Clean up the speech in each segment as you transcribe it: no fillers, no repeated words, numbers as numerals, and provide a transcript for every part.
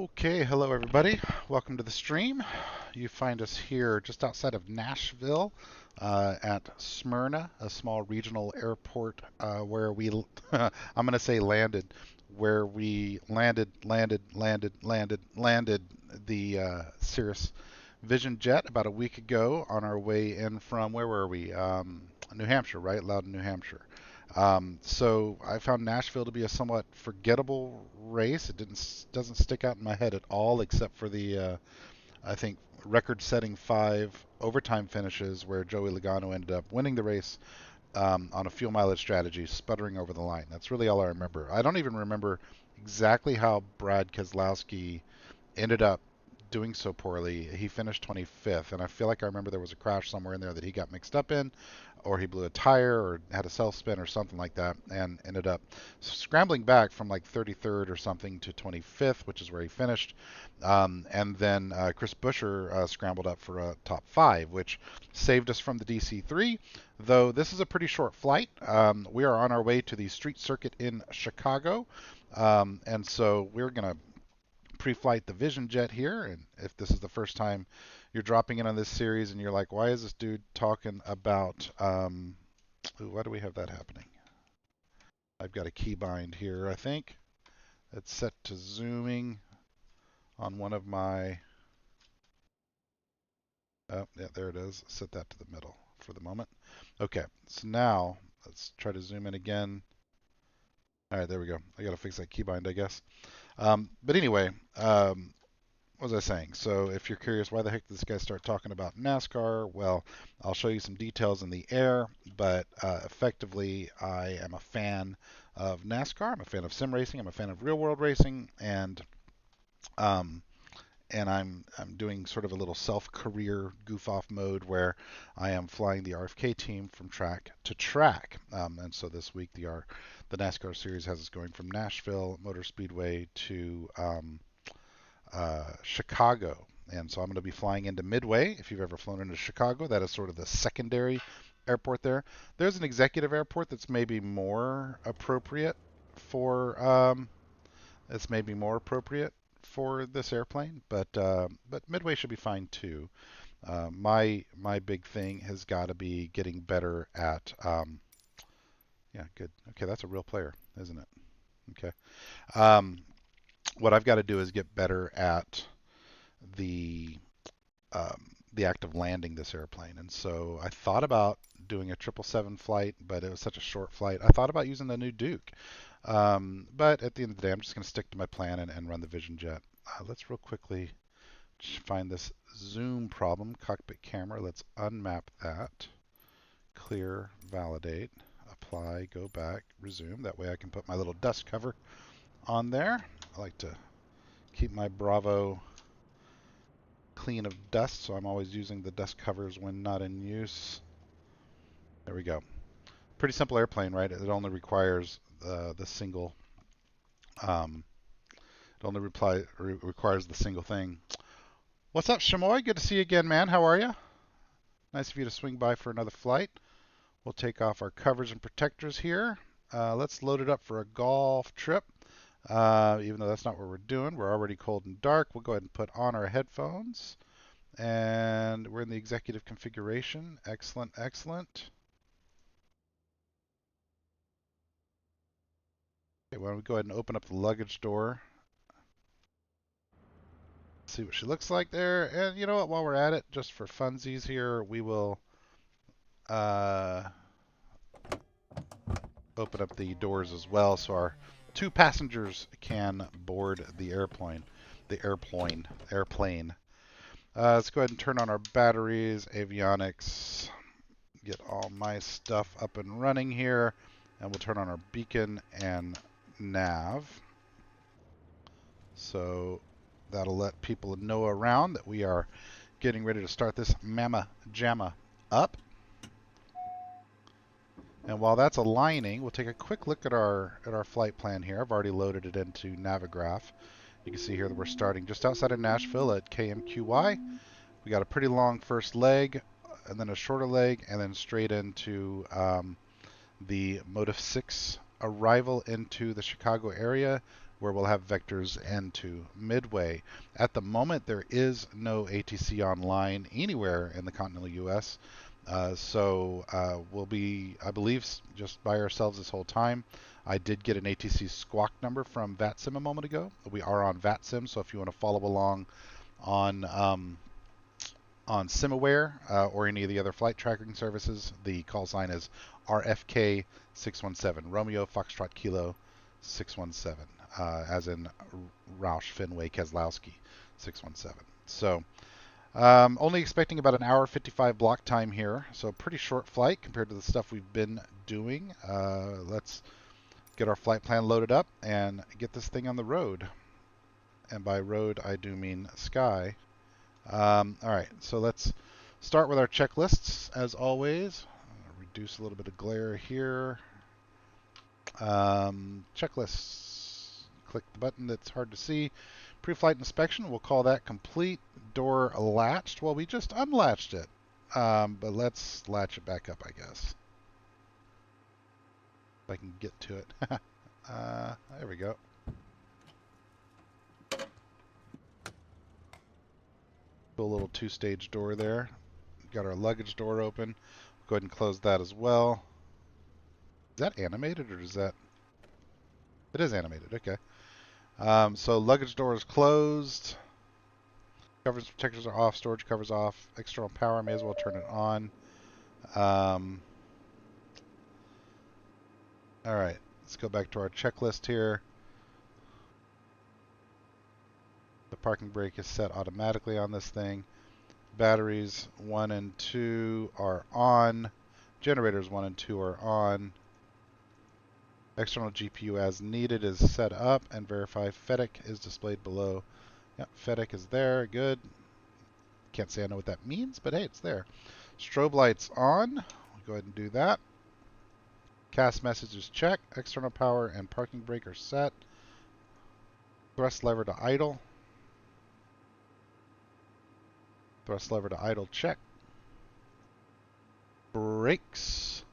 Okay, hello everybody. Welcome to the stream. You find us here just outside of Nashville at Smyrna, a small regional airport where we, I'm going to say landed, where we landed the Cirrus Vision jet about a week ago on our way in from, where were we? New Hampshire, right? Loudon, New Hampshire. So I found Nashville to be a somewhat forgettable race. It doesn't stick out in my head at all, except for the I think record-setting 5 overtime finishes where Joey Logano ended up winning the race on a fuel mileage strategy, sputtering over the line. That's really all I remember. I don't even remember exactly how Brad Keselowski ended up doing so poorly. He finished 25th, and I feel like I remember there was a crash somewhere in there that he got mixed up in, or he blew a tire, or had a self spin, or something like that, and ended up scrambling back from like 33rd or something to 25th, which is where he finished. And then Chris Buescher scrambled up for a top 5, which saved us from the DC3. Though this is a pretty short flight, we are on our way to the street circuit in Chicago, and so we're going to pre-flight the Vision jet here. And if this is the first time you're dropping in on this series and you're like, why is this dude talking about, why do we have that happening? I've got a keybind here, I think. It's set to zooming on one of my, oh, yeah, there it is. Set that to the middle for the moment. Okay, so now let's try to zoom in again. All right, there we go. I got to fix that keybind, I guess. But anyway, what was I saying? So if you're curious why the heck did this guy start talking about NASCAR, well, I'll show you some details in the air, but effectively I am a fan of NASCAR. I'm a fan of sim racing. I'm a fan of real world racing, um, and I'm doing sort of a little self-career goof-off mode where I am flying the RFK team from track to track. And so this week the NASCAR series has us going from Nashville Motor Speedway to Chicago. And so I'm going to be flying into Midway. If you've ever flown into Chicago, that is sort of the secondary airport there. There's an executive airport that's maybe more appropriate for this airplane, but Midway should be fine too. My big thing has got to be getting better at yeah, good. Okay, that's a real player, isn't it? Okay. Um, what I've got to do is get better at the the act of landing this airplane. And so I thought about doing a 777 flight, but it was such a short flight. I thought about using the new Duke. But at the end of the day, I'm just going to stick to my plan and run the Vision Jet. Let's real quickly find this zoom problem, cockpit camera. Let's unmap that. Clear, validate, apply, go back, resume. That way I can put my little dust cover on there. I like to keep my Bravo clean of dust, so I'm always using the dust covers when not in use. There we go. Pretty simple airplane, right? It only requires the single. It only requires the single thing. What's up, Shamoy? Good to see you again, man. How are you? Nice of you to swing by for another flight. We'll take off our covers and protectors here. Let's load it up for a golf trip. Even though that's not what we're doing, we're already cold and dark. We'll go ahead and put on our headphones. And we're in the executive configuration. Excellent, excellent. Okay, why don't we go ahead and open up the luggage door. See what she looks like there. And you know what, while we're at it, just for funsies here, we will open up the doors as well so our 2 passengers can board the airplane. Let's go ahead and turn on our batteries, avionics, get all my stuff up and running here, and we'll turn on our beacon and nav. So that'll let people know around that we are getting ready to start this Mama Jamma up. And while that's aligning, we'll take a quick look at our flight plan here. I've already loaded it into Navigraph. You can see here that we're starting just outside of Nashville at KMQY. We got a pretty long first leg, and then a shorter leg, and then straight into the Motive 6 arrival into the Chicago area. where we'll have vectors into Midway. At the moment, there is no ATC online anywhere in the continental U.S., so we'll be, I believe, just by ourselves this whole time. I did get an ATC squawk number from VATSIM a moment ago. We are on VATSIM, so if you want to follow along on SimAware or any of the other flight tracking services, the call sign is RFK 617, Romeo Foxtrot Kilo 617, as in Roush Fenway Keselowski 617. So only expecting about an hour 55 block time here, so pretty short flight compared to the stuff we've been doing. Let's get our flight plan loaded up and get this thing on the road. And by road, I do mean sky. All right, so let's start with our checklists, as always. Reduce a little bit of glare here. Checklists. Click the button that's hard to see. Pre-flight inspection, we'll call that complete. Door latched. Well, we just unlatched it. But let's latch it back up, I guess. If I can get to it. There we go. A little two-stage door there. Got our luggage door open. Go ahead and close that as well. Is that animated or is that? It is animated. Okay. So luggage door is closed. Covers protectors are off. Storage covers off. External power, may as well turn it on. All right. Let's go back to our checklist here. The parking brake is set automatically on this thing. Batteries 1 and 2 are on. Generators 1 and 2 are on. External GPU as needed is set up, and verify FEDEC is displayed below. Yep, FEDEC is there. Good. Can't say I know what that means, but hey, it's there. Strobe lights on. We'll go ahead and do that. CAS messages check. External power and parking brake are set. Thrust lever to idle. Thrust lever to idle check. Brakes.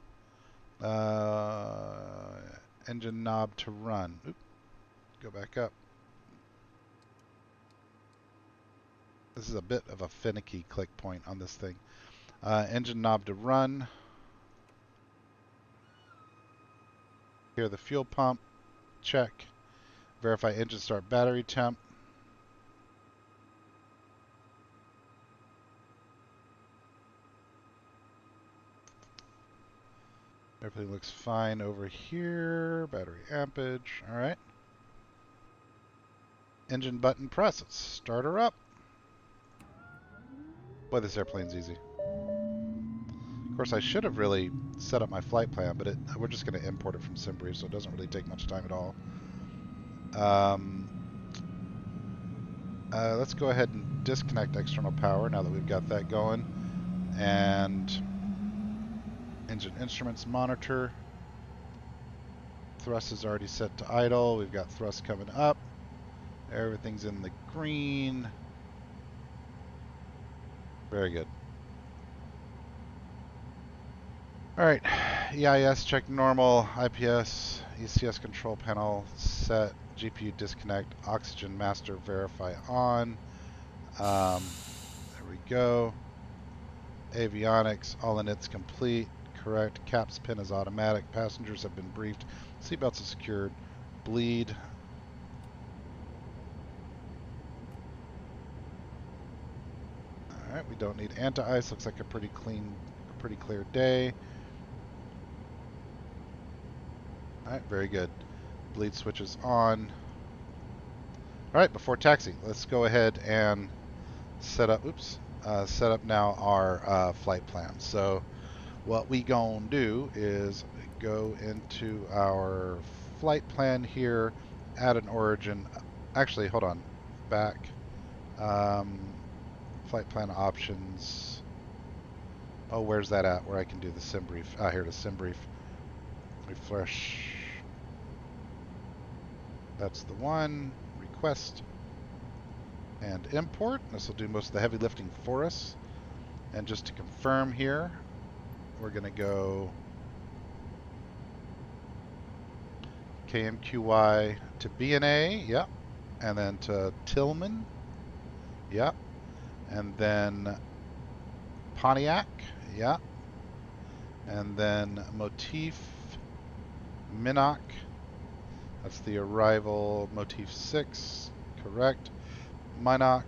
Engine knob to run. Oop. Go back up. This is a bit of a finicky click point on this thing. Engine knob to run. Here the fuel pump. Check. Verify engine start battery temp. Everything looks fine over here. Battery ampage. All right. Engine button press. Let's start her up. Boy, this airplane's easy. Of course, I should have really set up my flight plan, but we're just going to import it from SimBrief, so it doesn't really take much time at all. Let's go ahead and disconnect external power now that we've got that going. And engine instruments monitor. Thrust is already set to idle. We've got thrust coming up. Everything's in the green. Very good. All right, EIS check normal, IPS, ECS control panel set, GPU disconnect, oxygen master verify on. There we go. Avionics, all inits complete, correct. Caps pin is automatic. Passengers have been briefed. Seatbelts are secured. Bleed. All right, we don't need anti-ice. Looks like a pretty clean, pretty clear day. All right, very good. Bleed switches on. All right, before taxi, let's go ahead and set up. Set up now our flight plan. So what we gonna do is go into our flight plan here, add an origin. Actually, hold on, back. Flight plan options. Oh, where's that at? Where I can do the SimBrief. Ah, here it is, SimBrief. Refresh. That's the one. Request and import. This will do most of the heavy lifting for us. And just to confirm here, we're going to go KMQY to BNA, yep. And then to Tillman, yep. And then Pontiac, yep. And then Motif, Minnock, that's the arrival, Motif 6, correct. Minnock,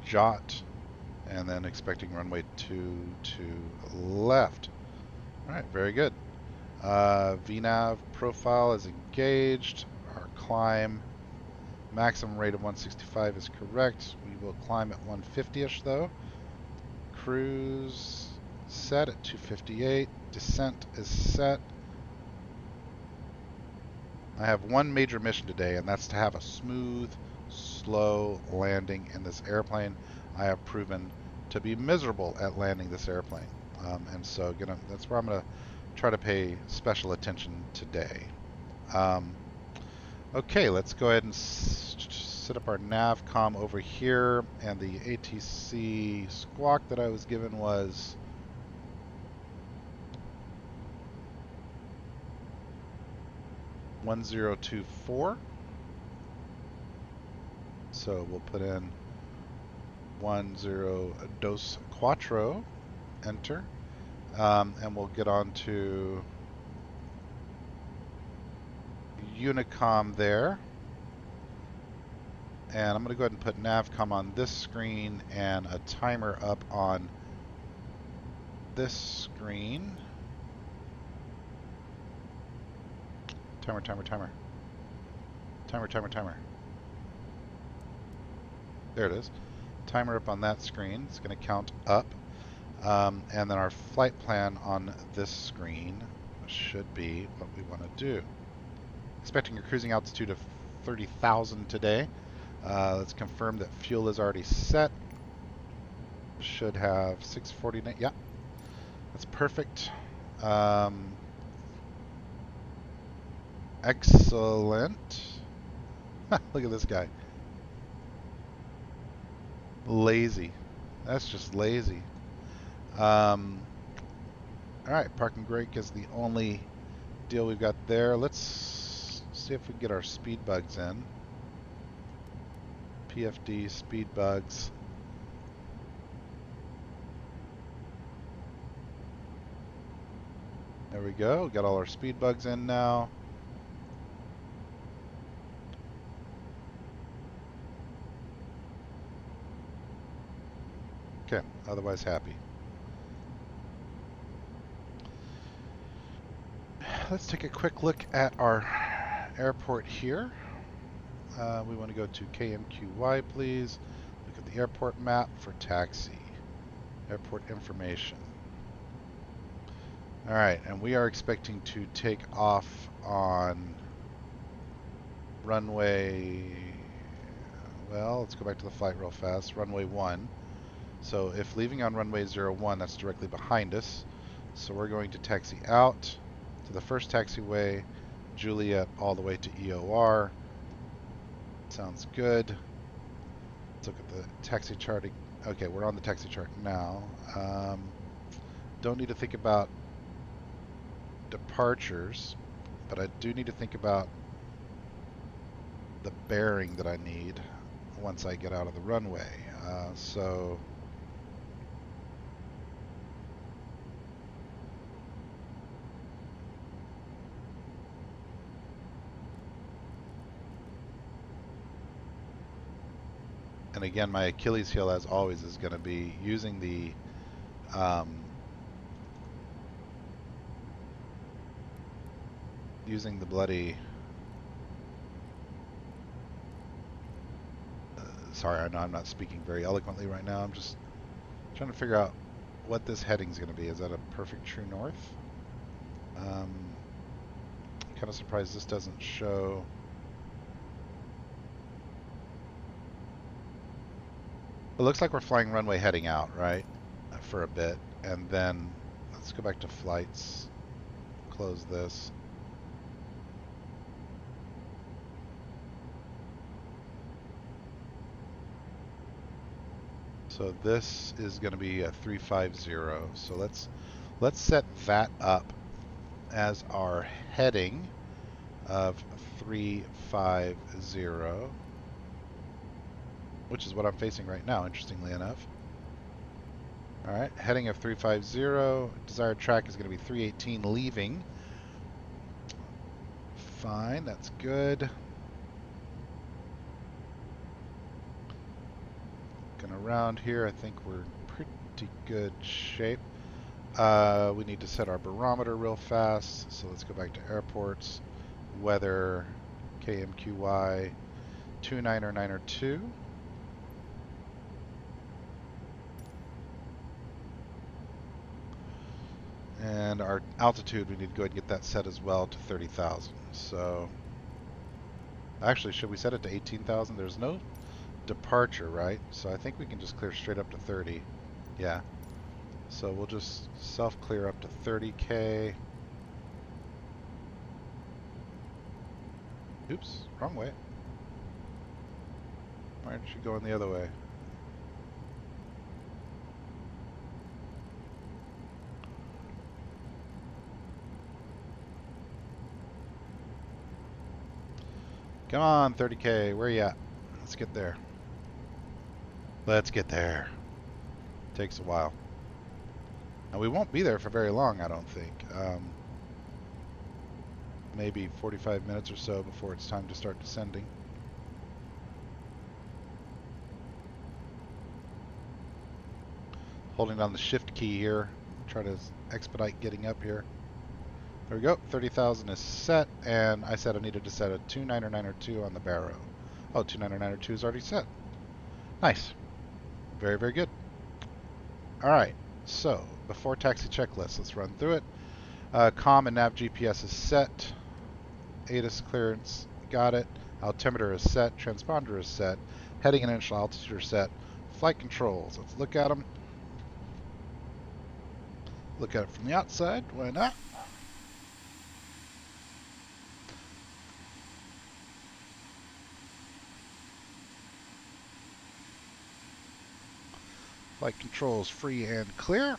Jot, and then expecting runway 2 to left. All right, very good. VNAV profile is engaged. Our climb maximum rate of 165 is correct. We will climb at 150-ish though. Cruise set at 258. Descent is set. I have one major mission today, and that's to have a smooth, slow landing in this airplane. I have proven to be miserable at landing this airplane. And so that's where I'm going to try to pay special attention today. Okay, let's go ahead and set up our navcom over here, and the ATC squawk that I was given was 1024. So we'll put in 10 quattro, enter, and we'll get on to Unicom there. And I'm going to go ahead and put navcom on this screen and a timer up on this screen. Timer. There it is. Timer up on that screen. It's going to count up. And then our flight plan on this screen should be what we want to do. Expecting a cruising altitude of 30,000 today. Let's confirm that fuel is already set. Should have 649. Yeah, that's perfect. Excellent. Look at this guy. Lazy. That's just lazy. All right, parking brake is the only deal we've got there. Let's see if we can get our speed bugs in. PFD speed bugs. There we go. Got all our speed bugs in now. Okay, otherwise happy. Let's take a quick look at our airport here. We want to go to KMQY, please. Look at the airport map for taxi. Airport information. All right, and we are expecting to take off on runway, well, let's go back to the flight real fast, runway 1. So if leaving on runway 01, that's directly behind us. So we're going to taxi out to the first taxiway, Juliet all the way to EOR. Sounds good. Let's look at the taxi charting. Okay, we're on the taxi chart now. Don't need to think about departures, but I do need to think about the bearing that I need once I get out of the runway. So and again, my Achilles heel, as always, is going to be using the bloody. Sorry, I know I'm not speaking very eloquently right now. I'm just trying to figure out what this heading is going to be. Is that a perfect true north? Kind of surprised this doesn't show. It looks like we're flying runway heading out, right? For a bit. And then let's go back to flights. Close this. So this is going to be a 350. So let's set that up as our heading of 350, which is what I'm facing right now, interestingly enough. All right, heading of 350. Desired track is going to be 318 leaving. Fine, that's good. Looking around here, I think we're in pretty good shape. We need to set our barometer real fast, so let's go back to airports. Weather, KMQY, 2992. And our altitude, we need to go ahead and get that set as well to 30,000. So, actually, should we set it to 18,000? There's no departure, right? So I think we can just clear straight up to 30. Yeah. So we'll just self-clear up to 30K. Oops, wrong way. Why aren't you going the other way? Come on, 30K, where you at? Let's get there. Let's get there. Takes a while. And we won't be there for very long, I don't think. Maybe 45 minutes or so before it's time to start descending. Holding down the shift key here, try to expedite getting up here. There we go, 30,000 is set, and I said I needed to set a 29902 on the barrow. Oh, 29902 is already set. Nice. Very, very good. Alright, so before taxi checklist, let's run through it. COM and nav GPS is set. ATIS clearance, got it. Altimeter is set. Transponder is set. Heading and initial altitude are set. Flight controls, let's look at them. Look at it from the outside, why not? Flight controls free and clear.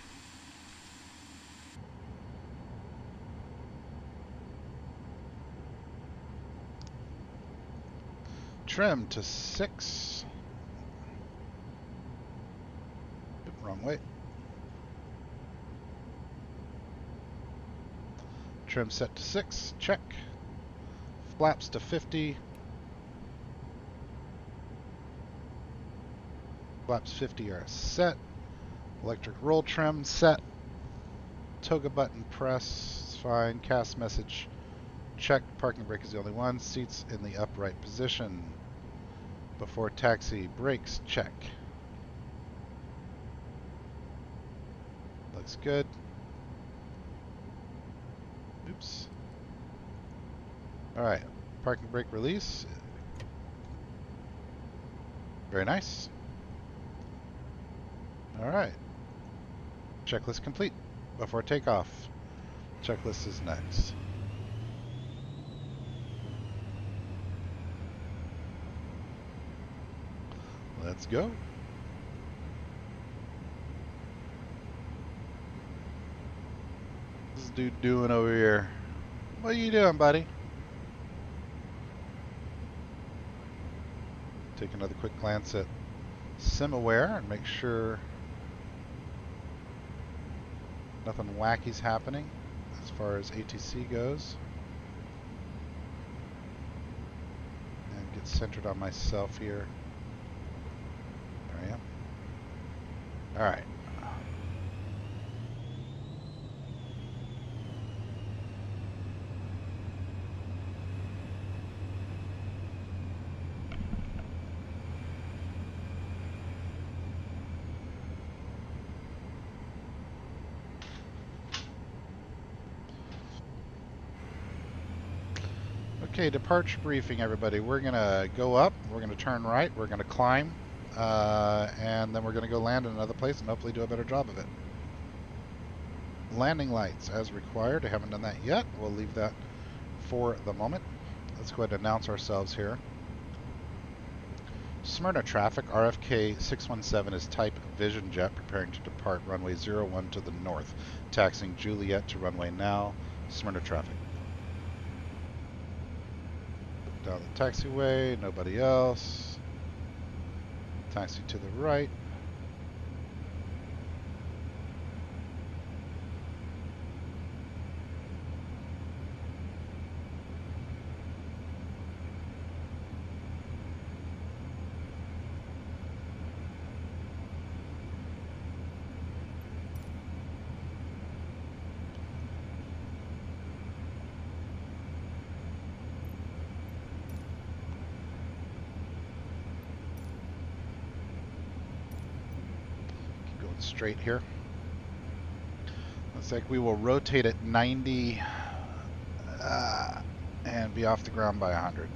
Trim to 6. Wrong way. Trim set to 6, check. Flaps to 50. Flaps 50 are set. Electric roll trim set. Toga button press, it's fine. Cast message checked. Parking brake is the only one. Seats in the upright position. Before taxi, brakes check. Looks good. Oops. Alright, parking brake release. Very nice. Alright. Checklist complete. Before takeoff. Checklist is next. Let's go. What's this dude doing over here? What are you doing, buddy? Take another quick glance at SimAware and make sure nothing wacky's happening as far as ATC goes. And get centered on myself here. There I am. Alright. Okay, departure briefing, everybody. We're going to go up, we're going to turn right, we're going to climb, and then we're going to go land in another place and hopefully do a better job of it. Landing lights as required. I haven't done that yet. We'll leave that for the moment. Let's go ahead and announce ourselves here. Smyrna traffic, RFK 617 is type Vision Jet preparing to depart runway 01 to the north, taxiing Juliet to runway now. Smyrna traffic. Down the taxiway, nobody else. Taxi to the right. Straight here. Looks like we will rotate at 90 and be off the ground by 100.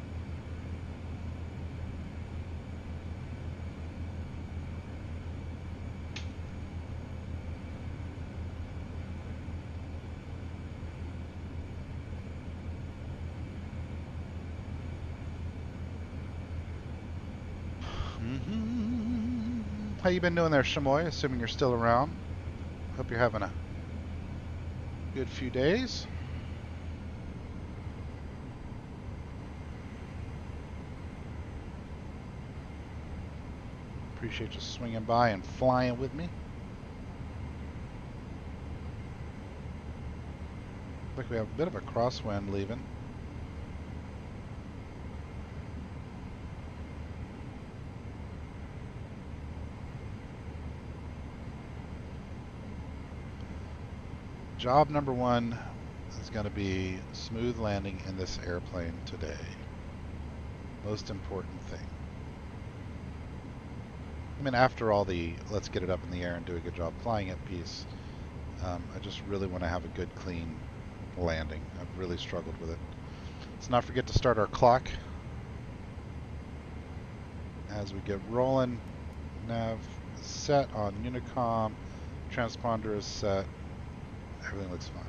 How you been doing there, Shamoy? Assuming you're still around. Hope you're having a good few days. Appreciate you swinging by and flying with me. Looks like we have a bit of a crosswind leaving. Job number one is going to be smooth landing in this airplane today. Most important thing. I mean, after all the let's get it up in the air and do a good job flying it piece, I just really want to have a good, clean landing. I've really struggled with it. Let's not forget to start our clock as we get rolling. Nav is set on Unicom. Transponder is set. Everything looks fine.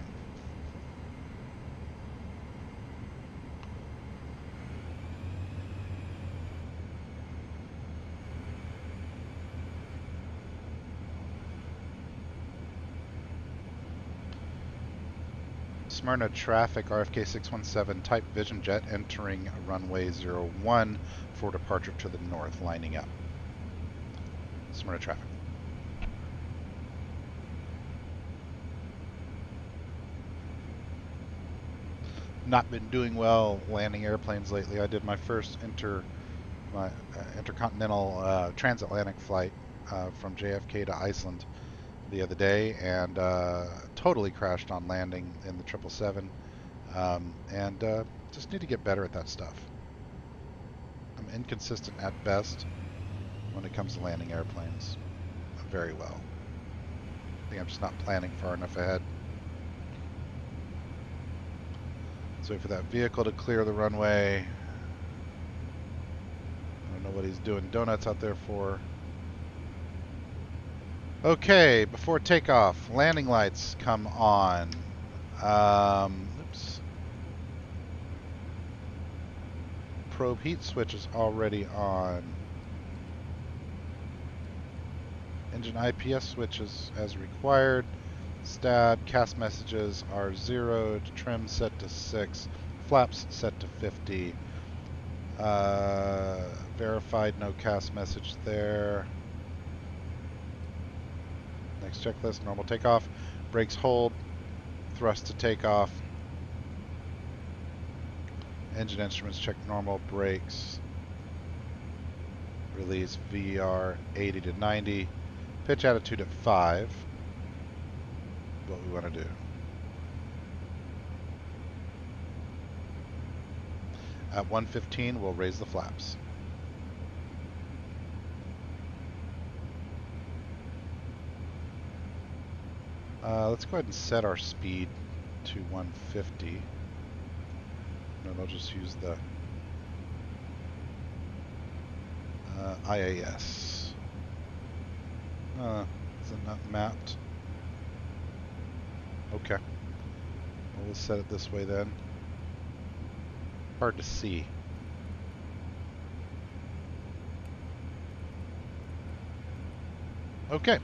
Smyrna traffic, RFK 617, type Vision Jet entering runway 01 for departure to the north, lining up. Smyrna traffic. Not been doing well landing airplanes lately. I did my first intercontinental transatlantic flight from JFK to Iceland the other day, and totally crashed on landing in the 777, and just need to get better at that stuff. I'm inconsistent at best when it comes to landing airplanes. Very well. I think I'm just not planning far enough ahead. Let's wait for that vehicle to clear the runway. I don't know what he's doing donuts out there for. Okay, before takeoff, landing lights come on. Oops. Probe heat switch is already on. Engine IPS switches as required. Stab, cast messages are zeroed, trim set to 6, flaps set to 50. Verified, no cast message there. Next checklist, normal takeoff, brakes hold, thrust to takeoff. Engine instruments check normal, brakes. Release VR 80 to 90. Pitch attitude at 5. What we want to do. At 115, we'll raise the flaps. Let's go ahead and set our speed to 150. And I'll just use the IAS. Is it not mapped? Okay. Well, we'll set it this way then. Hard to see. Okay.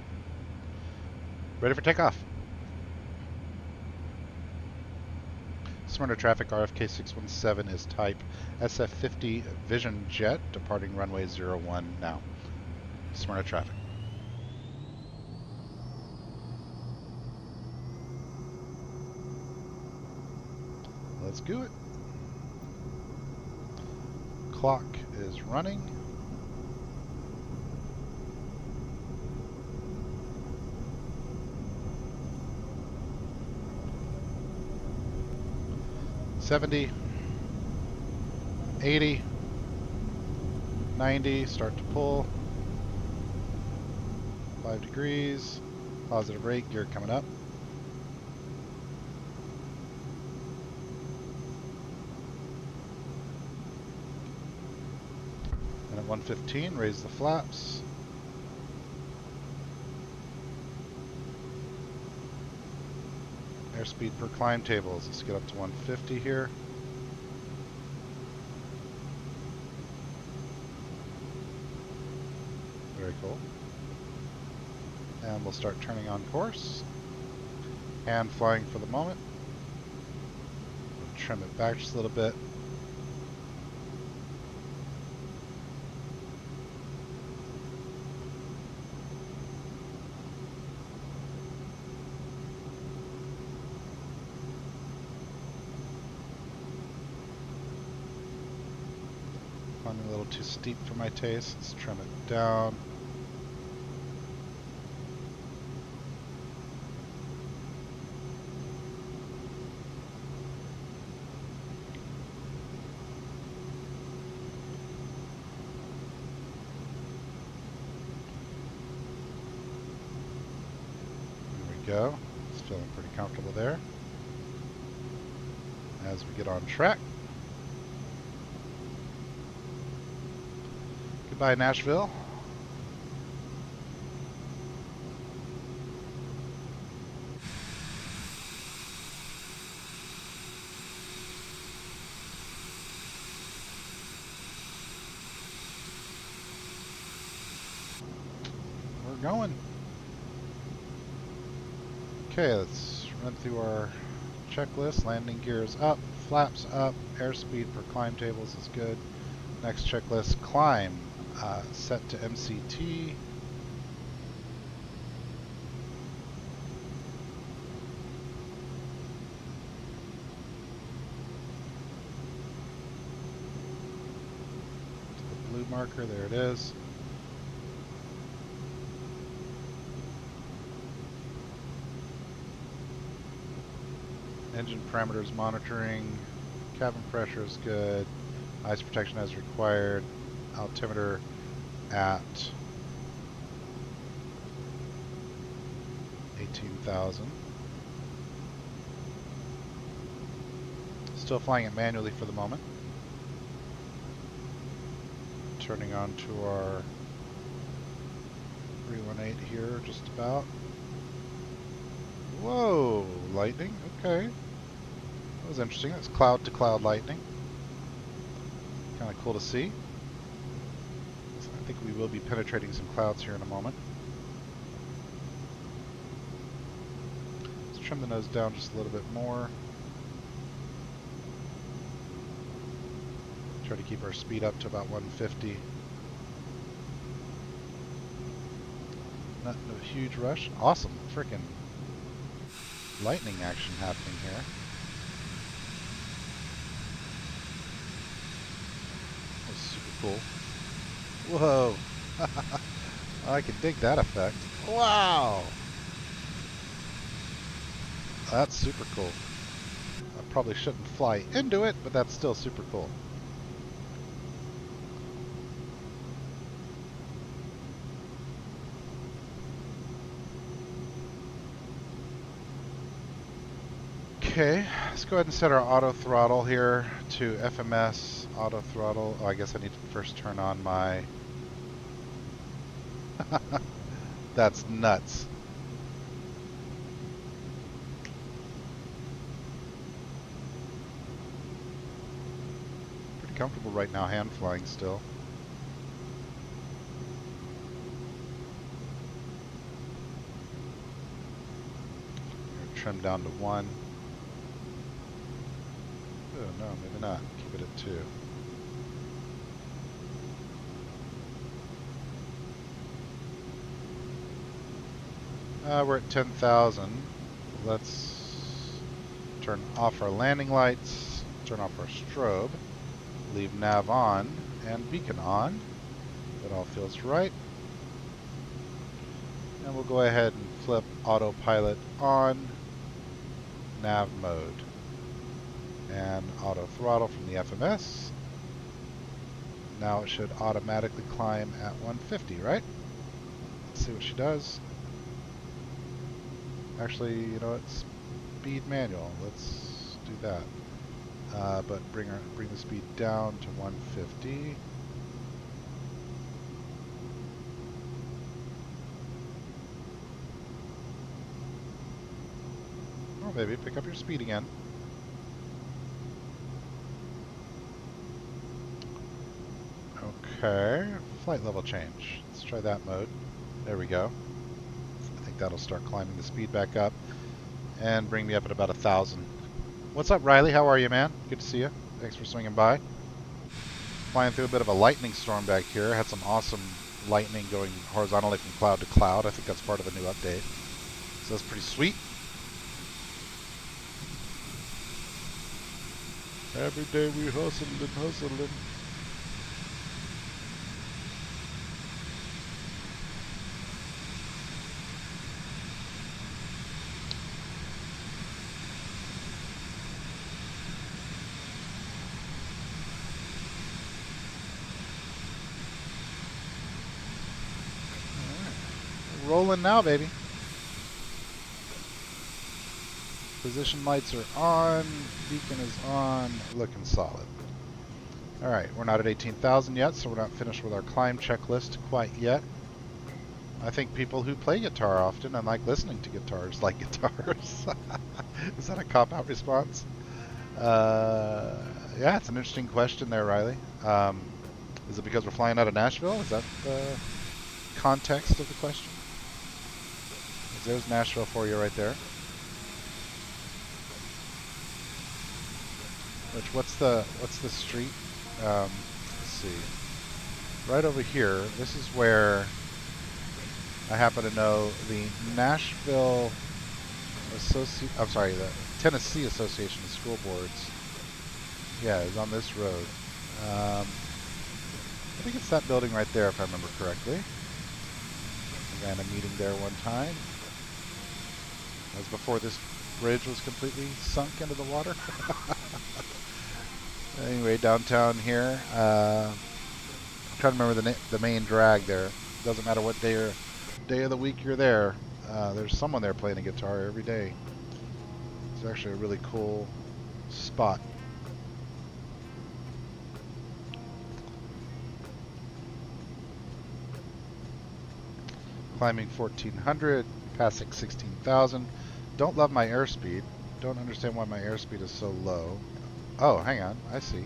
Ready for takeoff. Smyrna traffic, RFK 617 is type SF50 Vision Jet, departing runway 01 now. Smyrna traffic. Let's do it. Clock is running. $70, $80, $90, start to pull. 5 degrees, positive rate, gear coming up. And at 115, raise the flaps. Airspeed per climb tables. Let's get up to 150 here. Very cool. And we'll start turning on course. Hand flying for the moment. We'll trim it back just a little bit. A little too steep for my taste. Let's trim it down. There we go. It's feeling pretty comfortable there. As we get on track. Goodbye, Nashville. We're going. Okay, let's run through our checklist. Landing gears up, flaps up, airspeed per climb tables is good. Next checklist, climb. Set to MCT. The blue marker, there it is. Engine parameters monitoring. Cabin pressure is good. Ice protection as required. Altimeter at 18,000. Still flying it manually for the moment. Turning on to our 318 here, just about. Whoa, lightning, okay. That was interesting. That's cloud to cloud lightning. Kind of cool to see. I think we will be penetrating some clouds here in a moment. Let's trim the nose down just a little bit more. Try to keep our speed up to about 150. Not a huge rush. Awesome. Freaking lightning action happening here. That was super cool. Whoa. I can dig that effect. Wow. That's super cool. I probably shouldn't fly into it, but that's still super cool. Okay, let's go ahead and set our auto throttle here to FMS auto throttle. Oh, I guess I need to first turn on my... That's nuts. Pretty comfortable right now, hand flying still. Trim down to 1. Oh, no, maybe not. Keep it at 2. We're at 10,000. Let's turn off our landing lights, turn off our strobe, leave nav on, and beacon on. That all feels right. And we'll go ahead and flip autopilot on, nav mode, and auto throttle from the FMS. Now it should automatically climb at 150, right? Let's see what she does. Actually, you know what? Speed manual. Let's do that. But bring the speed down to 150. Oh, baby, pick up your speed again. Okay, flight level change. Let's try that mode. There we go. I think that'll start climbing the speed back up and bring me up at about 1,000. What's up, Riley? How are you, man? Good to see you. Thanks for swinging by. Flying through a bit of a lightning storm back here. Had some awesome lightning going horizontally from cloud to cloud. I think that's part of a new update. So that's pretty sweet. Every day we hustling and hustling. Rolling now, baby. Position lights are on, beacon is on, looking solid. Alright, we're not at 18,000 yet, so we're not finished with our climb checklist quite yet. I think people who play guitar often and like listening to guitars like guitars. Is that a cop-out response? Yeah, it's an interesting question there, Riley. Is it because we're flying out of Nashville? Is that the context of the question? There's Nashville for you right there. Which what's the street? Let's see. Right over here. This is where I happen to know the Nashville the Tennessee Association of School Boards. Yeah, it's on this road. I think it's that building right there, if I remember correctly. I ran a meeting there one time. That was before this bridge was completely sunk into the water. Anyway, downtown here. I'm trying to remember the main drag there. Doesn't matter what day of the week you're there. There's someone there playing a guitar every day. It's actually a really cool spot. Climbing 1400, passing 16,000. Don't love my airspeed. Don't understand why my airspeed is so low. Oh, hang on. I see.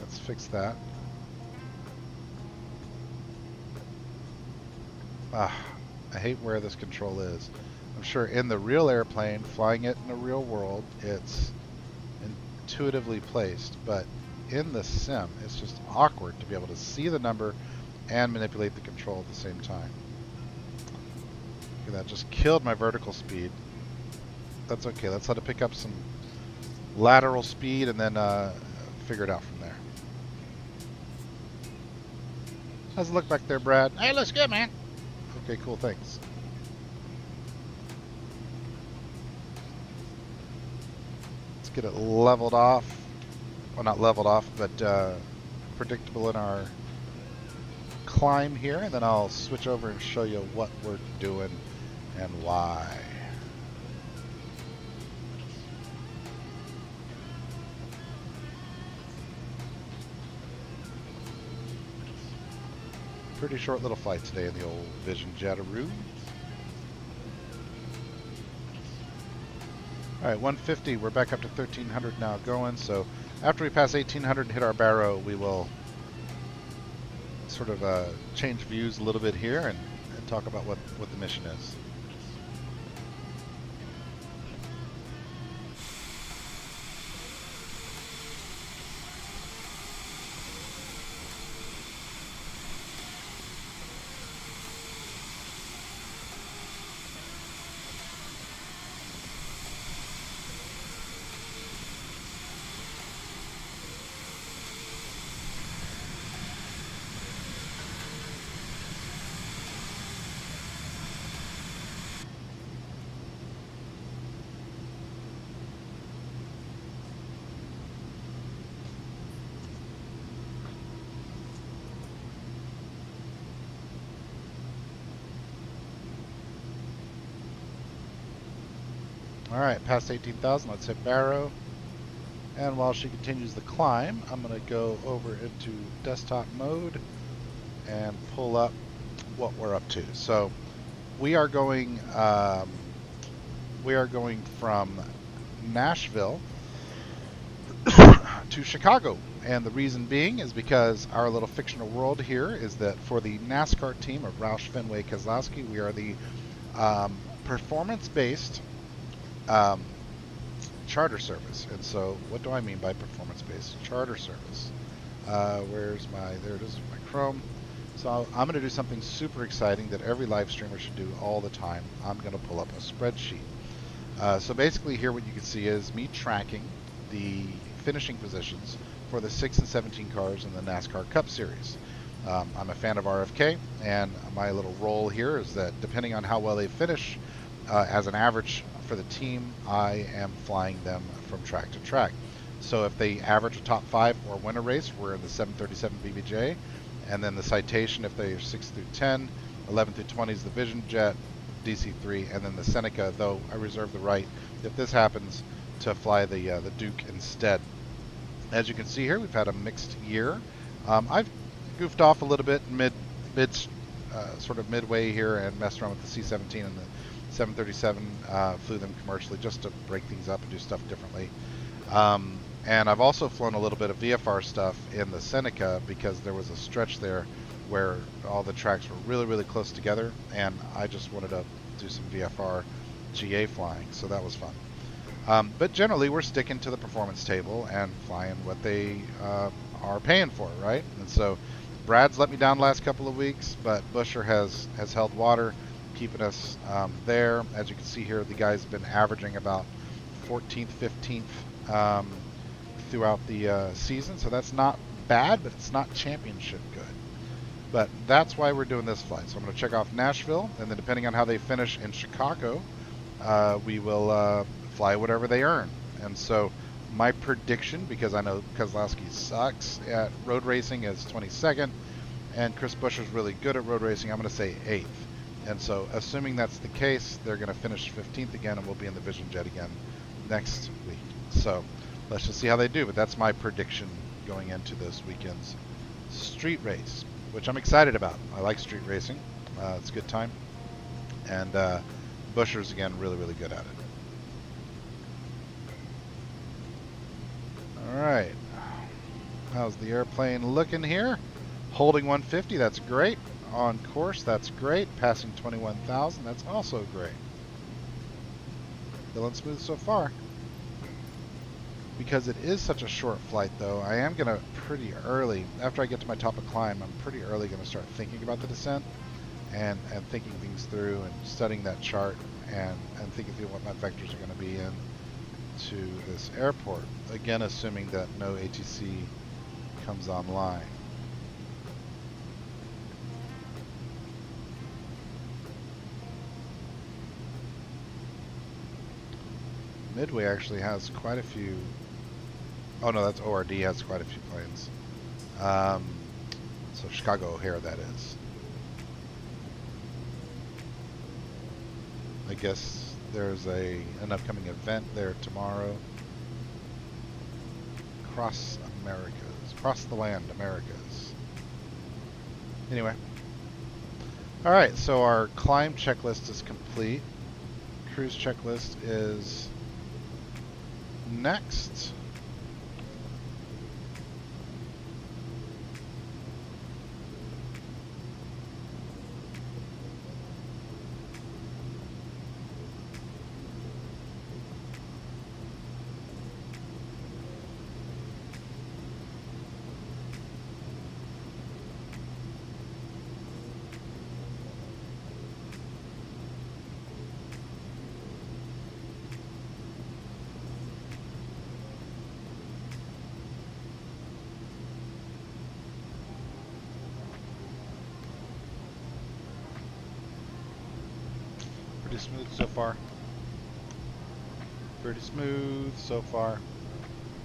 Let's fix that. I hate where this control is. I'm sure in the real airplane, flying it in the real world, it's intuitively placed. But in the sim, it's just awkward to be able to see the number and manipulate the control at the same time. That just killed my vertical speed. That's okay. Let's let it pick up some lateral speed and then figure it out from there. How's it look back there, Brad? Hey, looks good, man. Okay, cool. Thanks. Let's get it leveled off. Well, not leveled off, but predictable in our climb here, and then I'll switch over and show you what we're doing and why. Pretty short little flight today in the old Vision Jetaroo. Alright, 150, we're back up to 1300 now going, so after we pass 1800 and hit our barrow, we will sort of change views a little bit here and talk about what the mission is. Alright, past 18,000, let's hit Barrow. And while she continues the climb, I'm going to go over into desktop mode and pull up what we're up to. So we are going from Nashville to Chicago, and the reason being is because our little fictional world here is that for the NASCAR team of Roush, Fenway, Keselowski, we are the performance-based charter service. And so what do I mean by performance-based charter service? There it is, my Chrome. So I'm going to do something super exciting that every live streamer should do all the time. I'm going to pull up a spreadsheet. So basically here what you can see is me tracking the finishing positions for the 6 and 17 cars in the NASCAR Cup Series. I'm a fan of RFK, and my little role here is that depending on how well they finish, as an average for the team, I am flying them from track to track. So if they average a top 5 or win a race, we're in the 737 BBJ, and then the Citation, if they are 6 through 10, 11 through 20 is the Vision Jet, DC-3, and then the Seneca, though I reserve the right, if this happens, to fly the Duke instead. As you can see here, we've had a mixed year. I've goofed off a little bit sort of midway here and messed around with the C-17 and the 737, flew them commercially just to break things up and do stuff differently. And I've also flown a little bit of VFR stuff in the Seneca because there was a stretch there where all the tracks were really, really close together, and I just wanted to do some VFR GA flying, so that was fun. But generally, we're sticking to the performance table and flying what they are paying for, right? And so Brad's let me down the last couple of weeks, but Busher has held water, keeping us there. As you can see here, the guys have been averaging about 14th, 15th throughout the season, so that's not bad, but it's not championship good. But that's why we're doing this flight. So I'm going to check off Nashville, and then depending on how they finish in Chicago, we will fly whatever they earn. And so my prediction, because I know Keselowski sucks at road racing, is 22nd, and Chris Busher's really good at road racing. I'm going to say 8th. And so assuming that's the case, they're going to finish 15th again, and we'll be in the Vision Jet again next week. So let's just see how they do, but that's my prediction going into this weekend's street race, which I'm excited about. I like street racing. It's a good time. And Busher's, again, really, really good at it. All right. How's the airplane looking here? Holding 150, that's great. On course, that's great. Passing 21,000, that's also great. Feeling smooth so far. Because it is such a short flight, though, I am going to pretty early, after I get to my top of climb, I'm pretty early going to start thinking about the descent and thinking things through and studying that chart and thinking through what my vectors are going to be in to this airport. Again, assuming that no ATC comes online. Midway actually has quite a few. Oh no, that's ORD has quite a few planes. So Chicago O'Hare, that is. I guess there's an upcoming event there tomorrow. Across the land, Americas. Anyway. Alright, so our climb checklist is complete. Cruise checklist is next. Pretty smooth so far. Pretty smooth so far.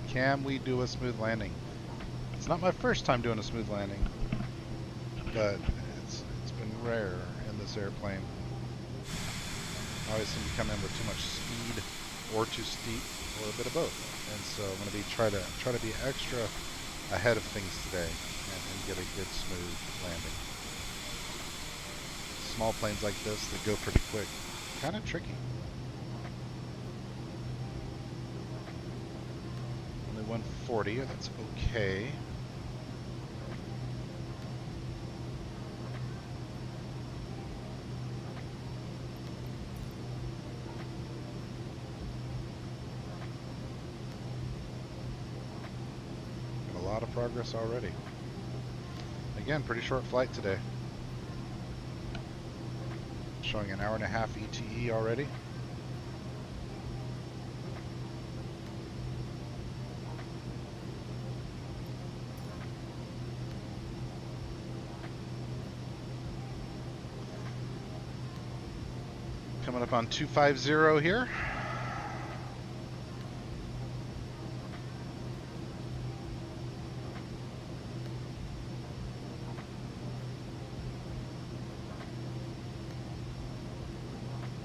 Can we do a smooth landing? It's not my first time doing a smooth landing, but it's been rare in this airplane. I always seem to come in with too much speed. or too steep, or a bit of both. And so I'm going to be try to be extra ahead of things today and get a good smooth landing. Small planes like this, they go pretty quick. Kind of tricky. Only 140, that's okay. Got a lot of progress already. Again, pretty short flight today. Showing an hour-and-a-half ETE already. Coming up on 250 here.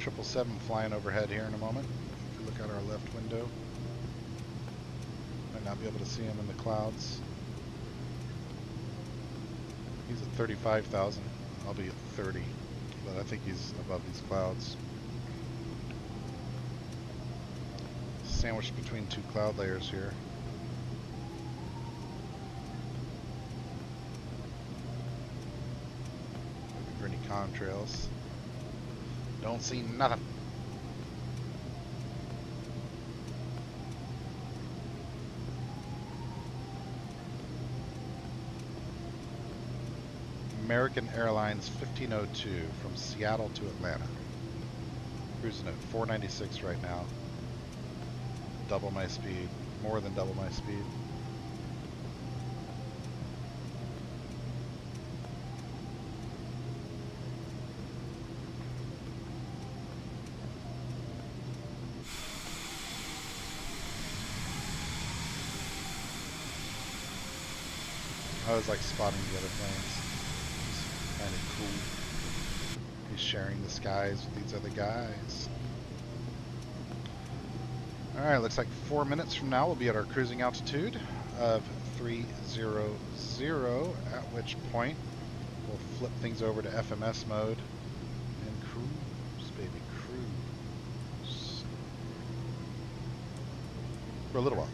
Triple 7 flying overhead here in a moment. If you look out our left window, might not be able to see him in the clouds. He's at 35,000. I'll be at 30, but I think he's above these clouds. Sandwiched between two cloud layers here. Looking for any contrails. Don't see nothing. American Airlines 1502 from Seattle to Atlanta. Cruising at 496 right now. Double my speed, more than double my speed. I always like spotting the other planes. It's kind of cool. He's sharing the skies with these other guys. Alright, looks like 4 minutes from now we'll be at our cruising altitude of 300, at which point we'll flip things over to FMS mode and cruise, baby, cruise. For a little while.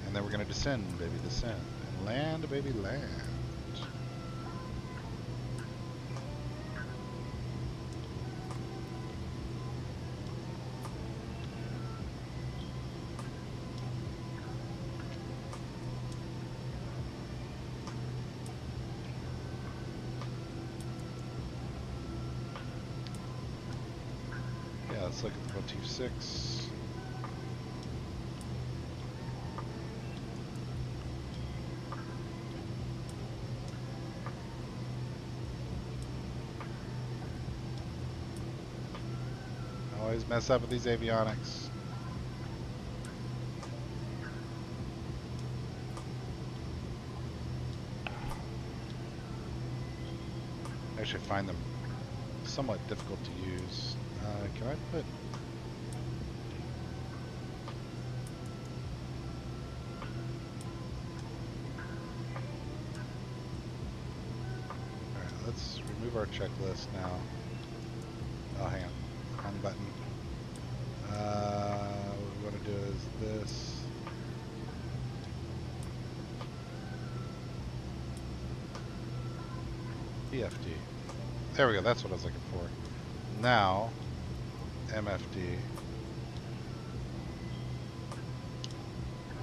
And then we're going to descend, baby, descend. And land, baby, land. Let's look at the 126. Always mess up with these avionics. I actually find them somewhat difficult to use. Can I put... Alright, let's remove our checklist now. Oh, hang on. Wrong button. What we want to do is this. PFD. There we go, that's what I was looking for. Now, MFD.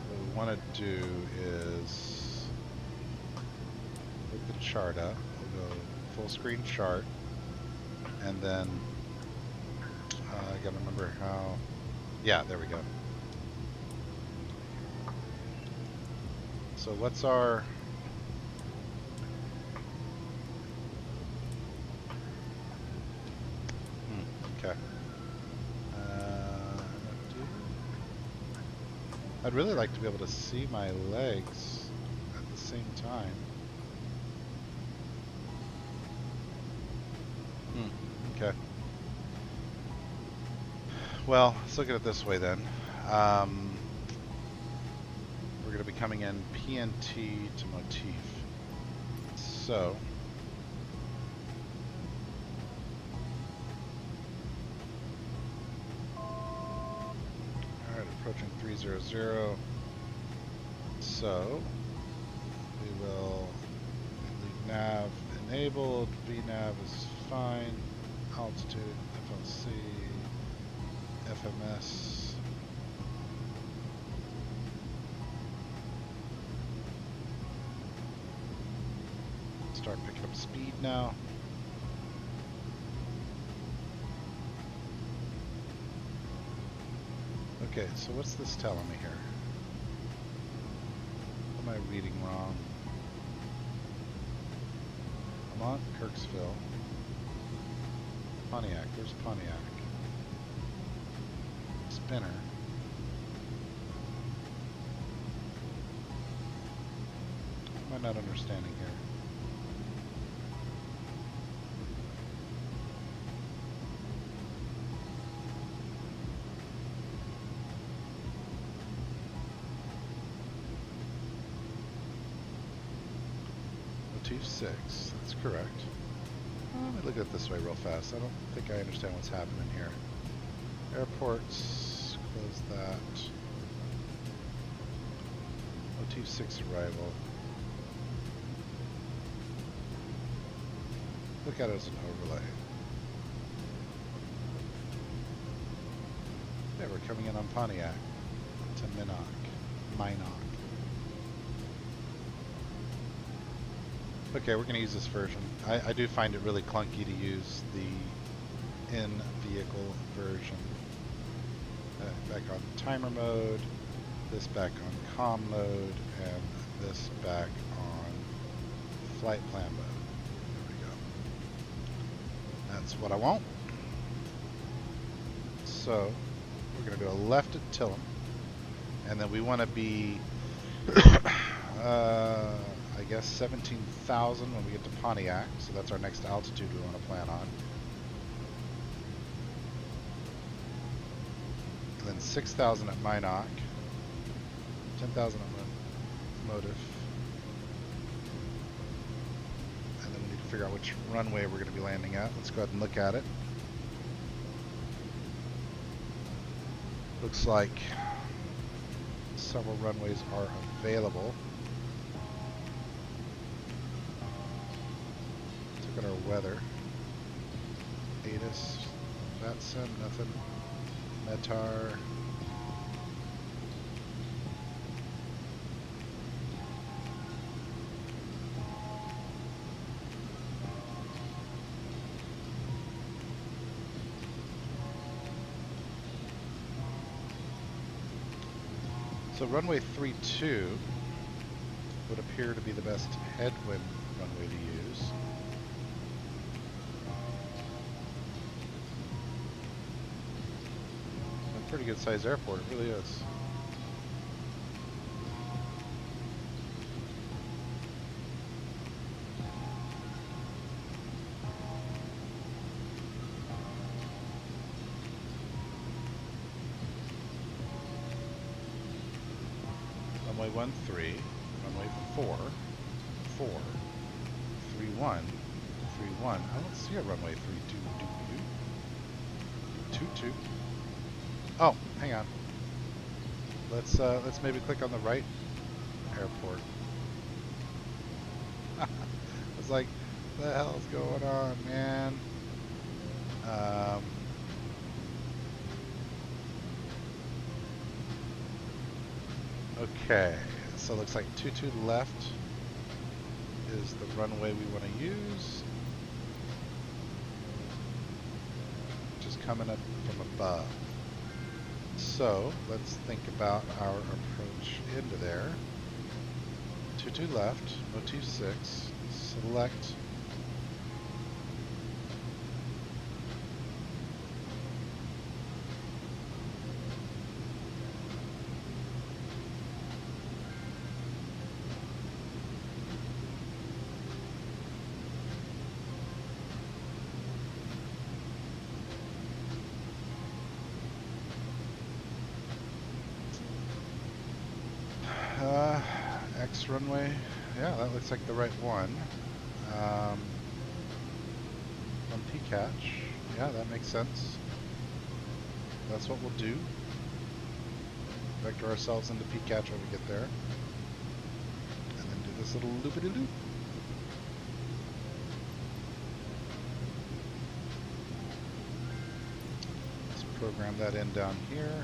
What we want to do is put the chart up. We'll go full screen chart, and then I gotta remember how. Yeah, there we go. So what's our okay. I'd really like to be able to see my legs at the same time. Okay. Well, let's look at it this way then. We're going to be coming in PNT to motif. So, alright, approaching 300. So, we will leave nav enabled, VNav is fine, altitude, FLC, FMS. Start picking up speed now. Okay, so what's this telling me here? What am I reading wrong? I'm on Kirksville. Pontiac, where's Pontiac? Spinner. What am I not understanding here? Motif 6, that's correct. Let me look at it this way real fast. I don't think I understand what's happening here. Airports, close that. Motif 6 arrival. Look at it as an overlay. Yeah, we're coming in on Pontiac to Minnock. Okay, we're going to use this version. I do find it really clunky to use the in-vehicle version. Back on timer mode, this back on comm mode, and this back on flight plan mode. There we go. That's what I want. So, we're going to go left at Tillum, and then we want to be I guess 17,000 when we get to Pontiac, so that's our next altitude we want to plan on. And then 6,000 at Minnock, 10,000 at Motif. And then we need to figure out which runway we're going to be landing at. Let's go ahead and look at it. Looks like several runways are available. Look at our weather. ATIS, VATSIM, nothing. METAR. So runway 32 would appear to be the best headwind runway to use. A pretty good sized airport, it really is. Runway 13, runway 4, 31, 31. I don't see a runway 32. 22. Oh, hang on. Let's maybe click on the right airport. I was like, what the hell's going on, man? Okay, so it looks like 22 left is the runway we want to use, which is coming up from above. So let's think about our approach into there. 22 left, motif 6, select X runway. Yeah, that looks like the right one. On P-catch. Yeah, that makes sense. That's what we'll do. Vector ourselves into P-catch when we get there. And then do this little loopity-loop. Let's program that in down here.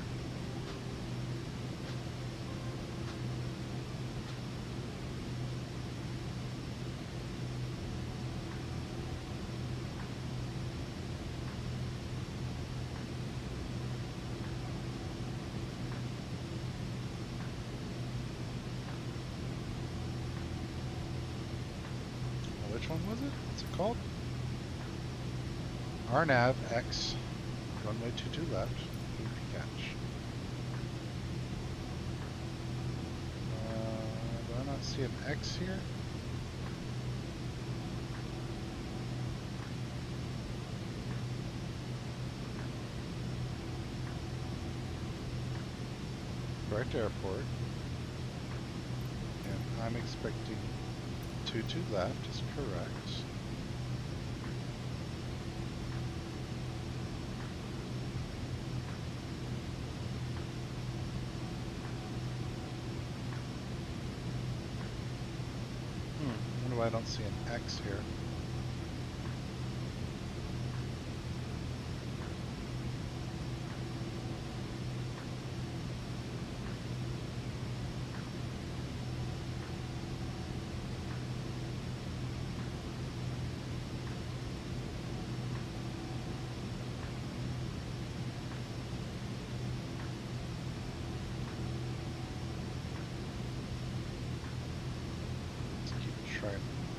Which one was it? What's it called? RNAV X, runway 22 left, P-catch. Do I not see an X here? Correct airport. And I'm expecting 22 left is correct. I wonder why I don't see an X here.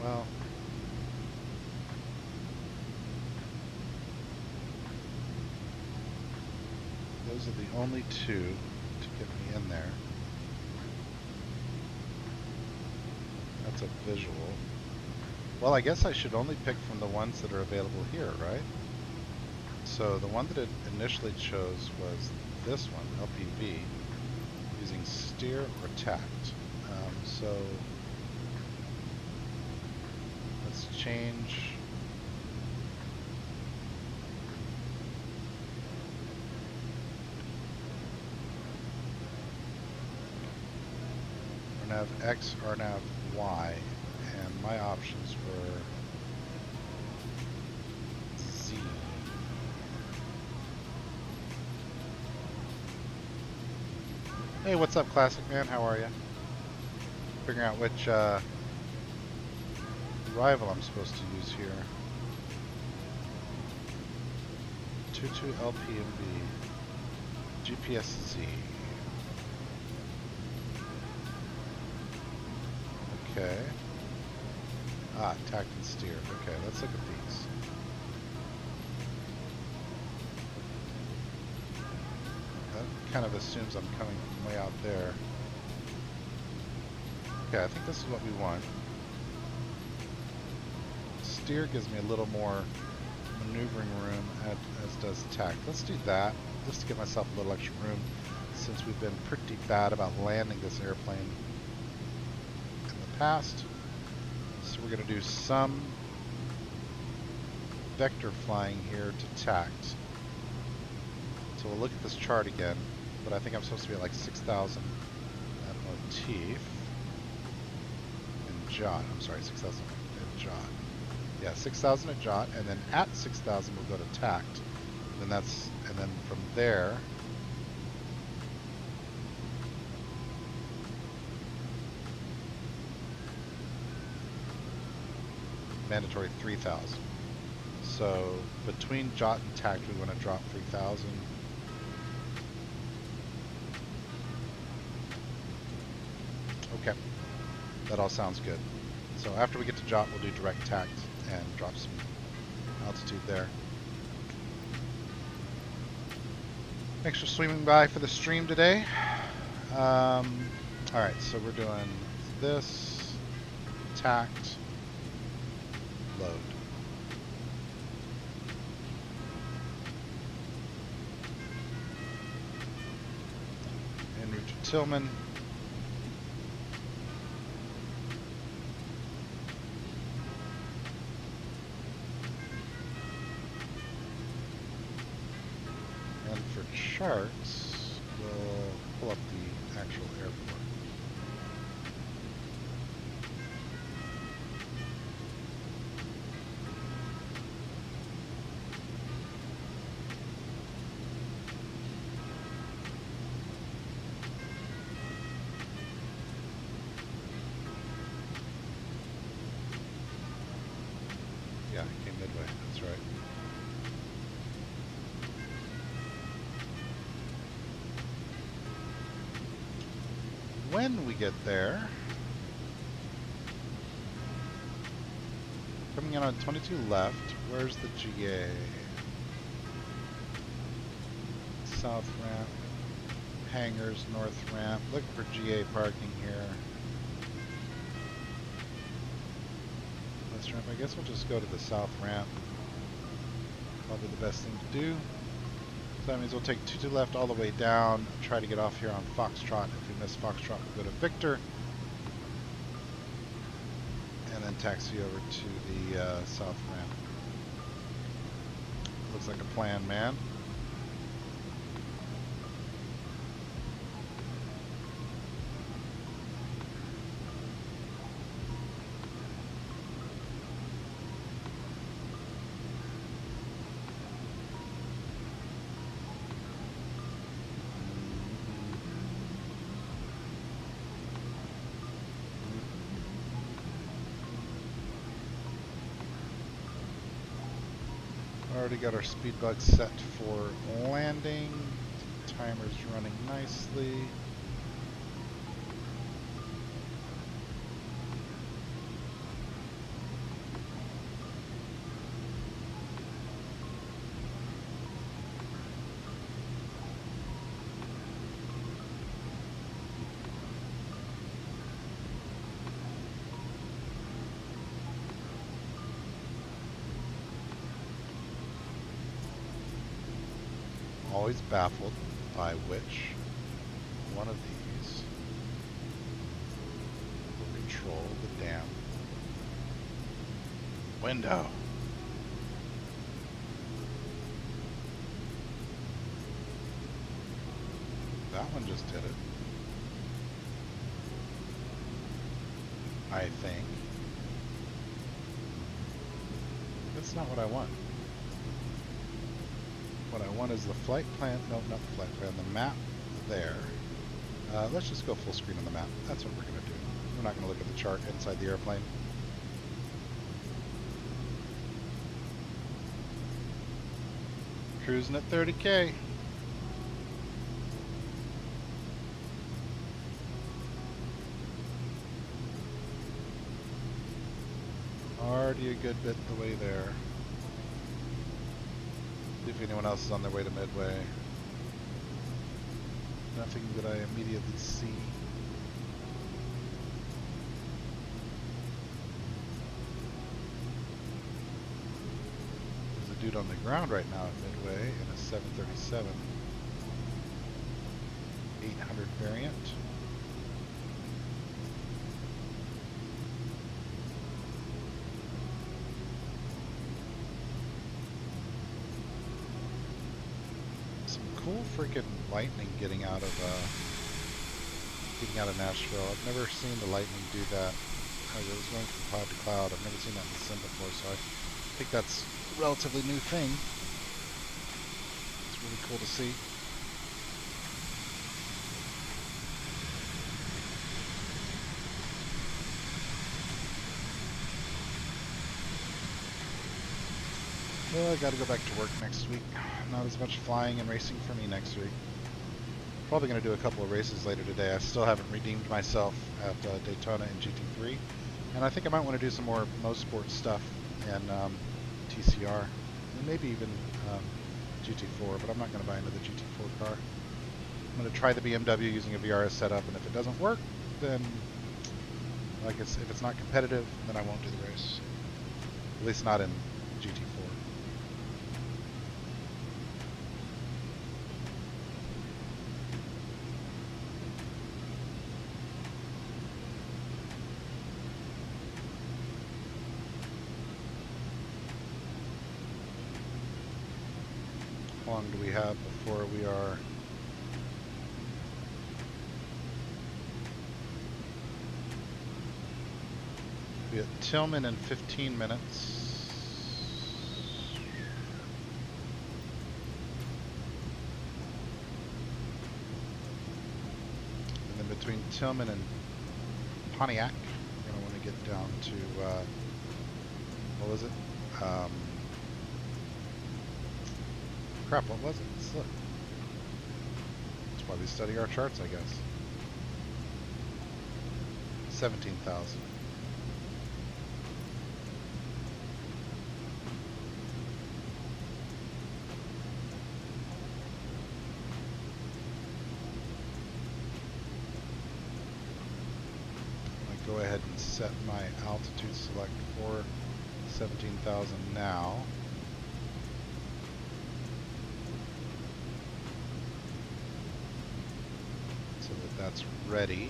Well, those are the only two to get me in there. That's a visual. Well, I guess I should only pick from the ones that are available here, right? So the one that it initially chose was this one, LPV, using steer or tact. So let's change. RNAV X, RNAV Y, and my options were Z. Hey, what's up, Classic Man? How are you? Figuring out which rival I'm supposed to use here. 22 LPMB, GPS Z. Okay. Ah, tact and steer. Okay, let's look at these. That kind of assumes I'm coming from way out there. Okay, I think this is what we want. Steer gives me a little more maneuvering room, as does tact. Let's do that, just to give myself a little extra room, since we've been pretty bad about landing this airplane in the past. So we're going to do some vector flying here to tact. So we'll look at this chart again, but I think I'm supposed to be at like 6,000 at motif. Jot. I'm sorry, 6,000 at Jot. Yeah, 6,000 at Jot, and then at 6,000 we'll go to tact. And then from there, mandatory 3,000. So between Jot and tact, we want to drop 3,000. Okay. That all sounds good. So after we get to Jot, we'll do direct tact and drop some altitude there. Thanks for swinging by for the stream today. All right, so we're doing this, tact, load. En route to Tillman. charts, we'll pull up the actual airport. Yeah, it came midway, that's right. When we get there, coming in on 22 left, where's the GA? South ramp, hangars, north ramp, looking for GA parking here. West ramp, I guess we'll just go to the south ramp. Probably the best thing to do. So that means we'll take 22 left all the way down, try to get off here on Foxtrot. If we miss Foxtrot, we'll go to Victor. And then taxi over to the south ramp. Looks like a plan, man. Already got our speed bug set for landing. Timer's running nicely. Always baffled by which one of these will control the damn window. That one just did it, I think. That's not what I want. What I want is the flight plan, no, not the flight plan, the map there. Let's just go full screen on the map. That's what we're going to do. We're not going to look at the chart inside the airplane. Cruising at 30K. Already a good bit the way there. See if anyone else is on their way to Midway. Nothing that I immediately see. There's a dude on the ground right now at Midway in a 737. 800 variant. Cool freaking lightning getting out of Nashville. I've never seen the lightning do that. It was going from cloud to cloud. I've never seen that in the sim before, so I think that's a relatively new thing. It's really cool to see. Well, I gotta go back to work next week. Not as much flying and racing for me next week. Probably gonna do a couple of races later today. I still haven't redeemed myself at Daytona and GT3. And I think I might want to do some more Mosport stuff and TCR. And maybe even GT4, but I'm not gonna buy into the GT4 car. I'm gonna try the BMW using a VRS setup, and if it doesn't work, then like if it's not competitive, then I won't do the race. At least not in GT4. How long do we have before we are... We'll be at Tillman in 15 minutes. And then between Tillman and Pontiac, we're going to want to get down to, what was it? Crap, what was it? Look. That's why we study our charts, I guess. 17,000. Go ahead and set my altitude select for 17,000 now. So that that's ready.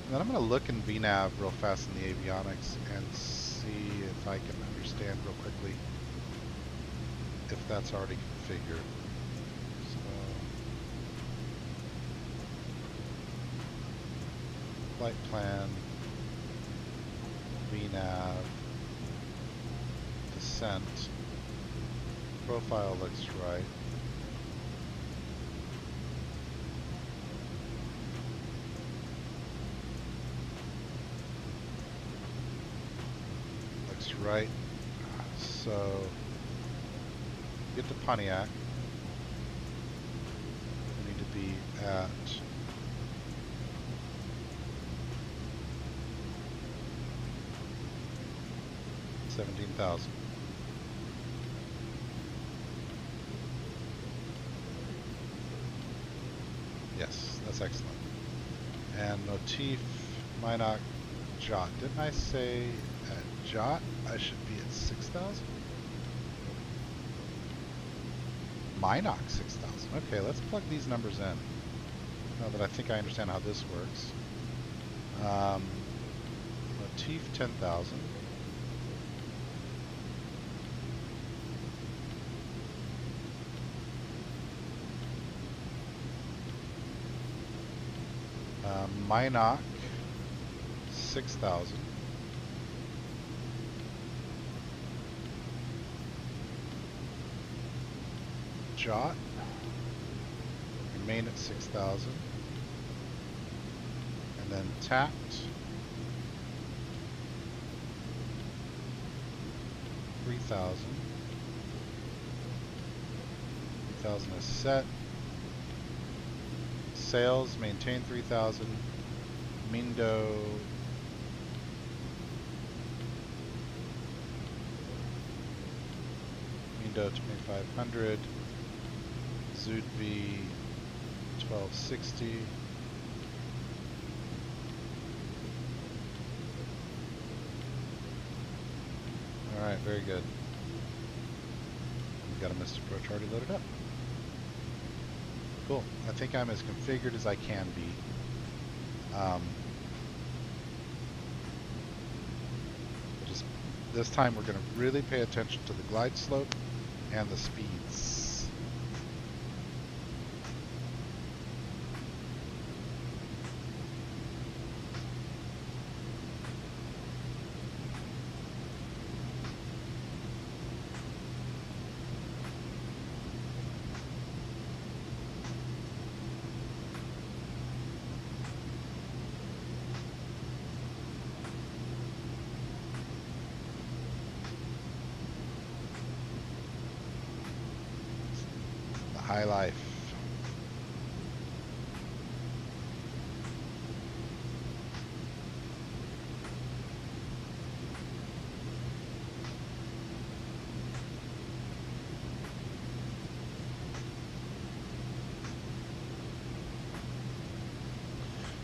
And then I'm going to look in VNAV real fast in the avionics and see if I can understand real quickly if that's already configured. Flight plan, VNAV, descent, profile looks right. Looks right. So, get to Pontiac. We need to be at 17,000. Yes, that's excellent. And motif, Minot, Jot. Didn't I say at Jot I should be at 6,000? Minot 6,000. Okay, let's plug these numbers in. Now that I think I understand how this works. Motif 10,000. Minot 6,000. Jot, remain at 6,000. And then tact, 3,000. 3,000 is set. Sales, maintain 3,000. Mindo, Mindo 2,500. Zudvi 1260. All right, very good. We've got a Mr. Pro already loaded up. Cool. I think I'm as configured as I can be. Just this time we're going to really pay attention to the glide slope and the speeds. High life.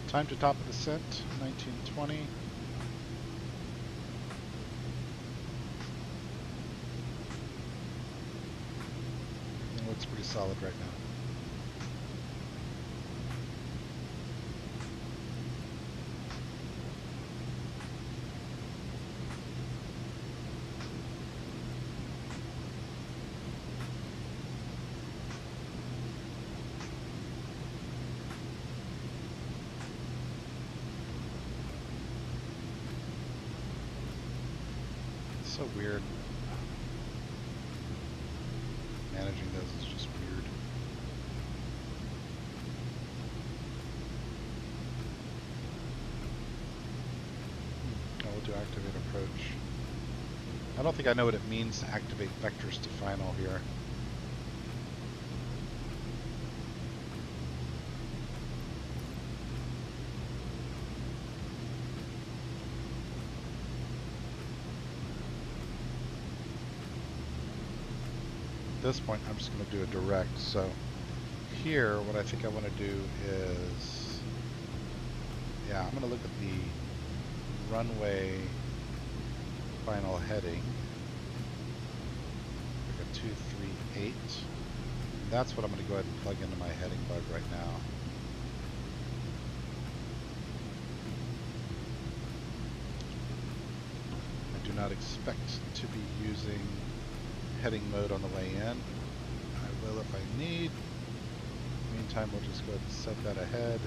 Time to top of descent, 1920. Looks pretty solid right now. So weird. Managing those is just weird. Oh, we'll do activate approach. I don't think I know what it means to activate vectors to final here. At this point, I'm just going to do a direct. So here, what I think I want to do is, yeah, I'm going to look at the runway final heading. Like a 238. That's what I'm going to go ahead and plug into my heading bug right now. I do not expect to be using heading mode on the way in. I will if I need. Meantime, we'll just go ahead and set that ahead.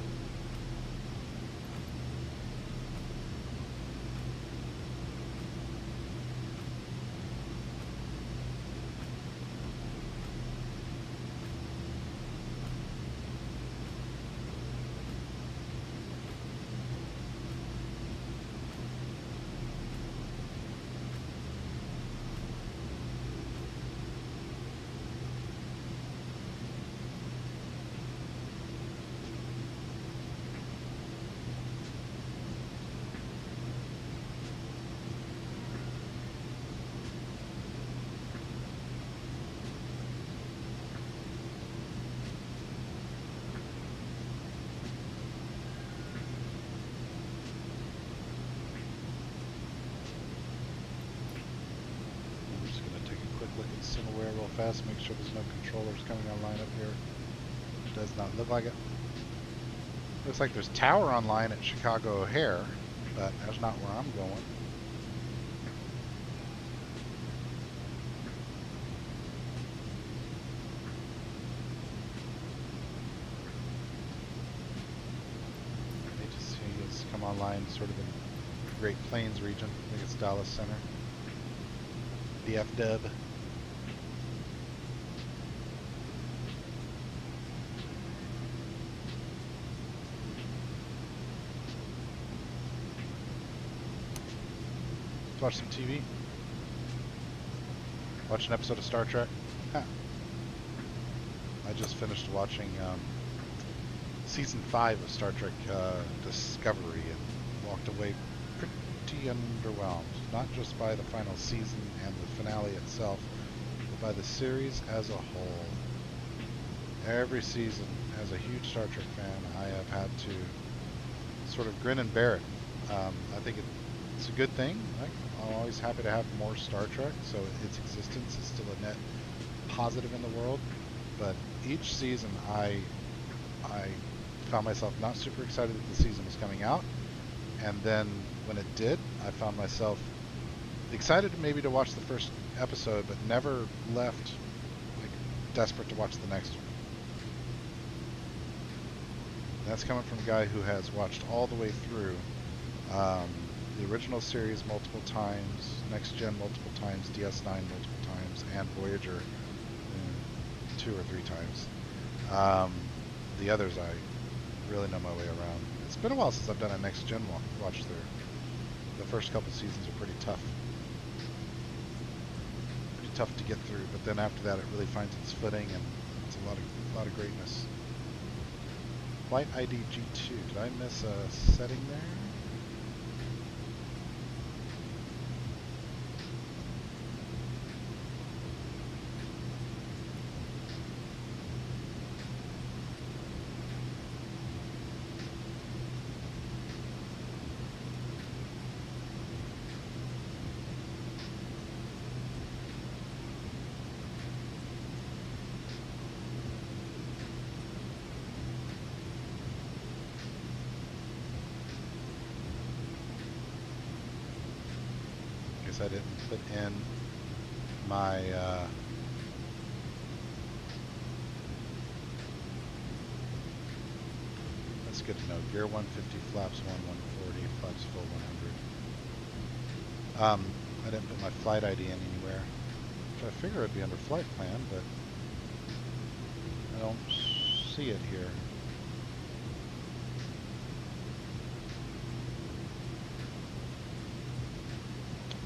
Real fast, make sure there's no controllers coming online up here. Does not look like it. Looks like there's tower online at Chicago O'Hare, but that's not where I'm going. I need to see it's come online sort of in the Great Plains region. I think it's Dallas Center. DF-Dub. Watch some TV. Watch an episode of Star Trek. I just finished watching season 5 of Star Trek Discovery and walked away pretty underwhelmed. Not just by the final season and the finale itself, but by the series as a whole. Every season, as a huge Star Trek fan, I have had to sort of grin and bear it. I think it's a good thing. Right? I'm always happy to have more Star Trek, so its existence is still a net positive in the world. But each season, I found myself not super excited that the season was coming out, and then when it did, I found myself excited maybe to watch the first episode, but never left like desperate to watch the next one. And that's coming from a guy who has watched all the way through the original series multiple times, Next Gen multiple times, DS9 multiple times, and Voyager 2 or 3 times. The others I really know my way around. It's been a while since I've done a Next Gen watch through. The first couple seasons are pretty tough. Pretty tough to get through, but then after that it really finds its footing and it's a lot of greatness. Flight ID G2. Did I miss a setting there? I didn't put in my that's good to know. Gear 150, flaps 1, 140, flaps full 100. I didn't put my flight ID in anywhere, which I figure would be under flight plan, but I don't see it here.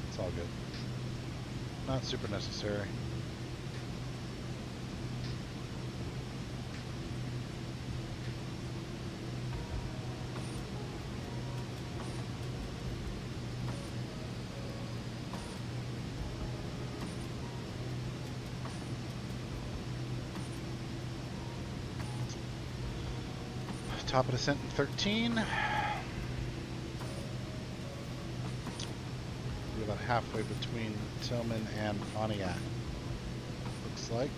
It's all good. Not super necessary. Top of descent in 13. Be about halfway between Tillman and Pontiac. Looks like.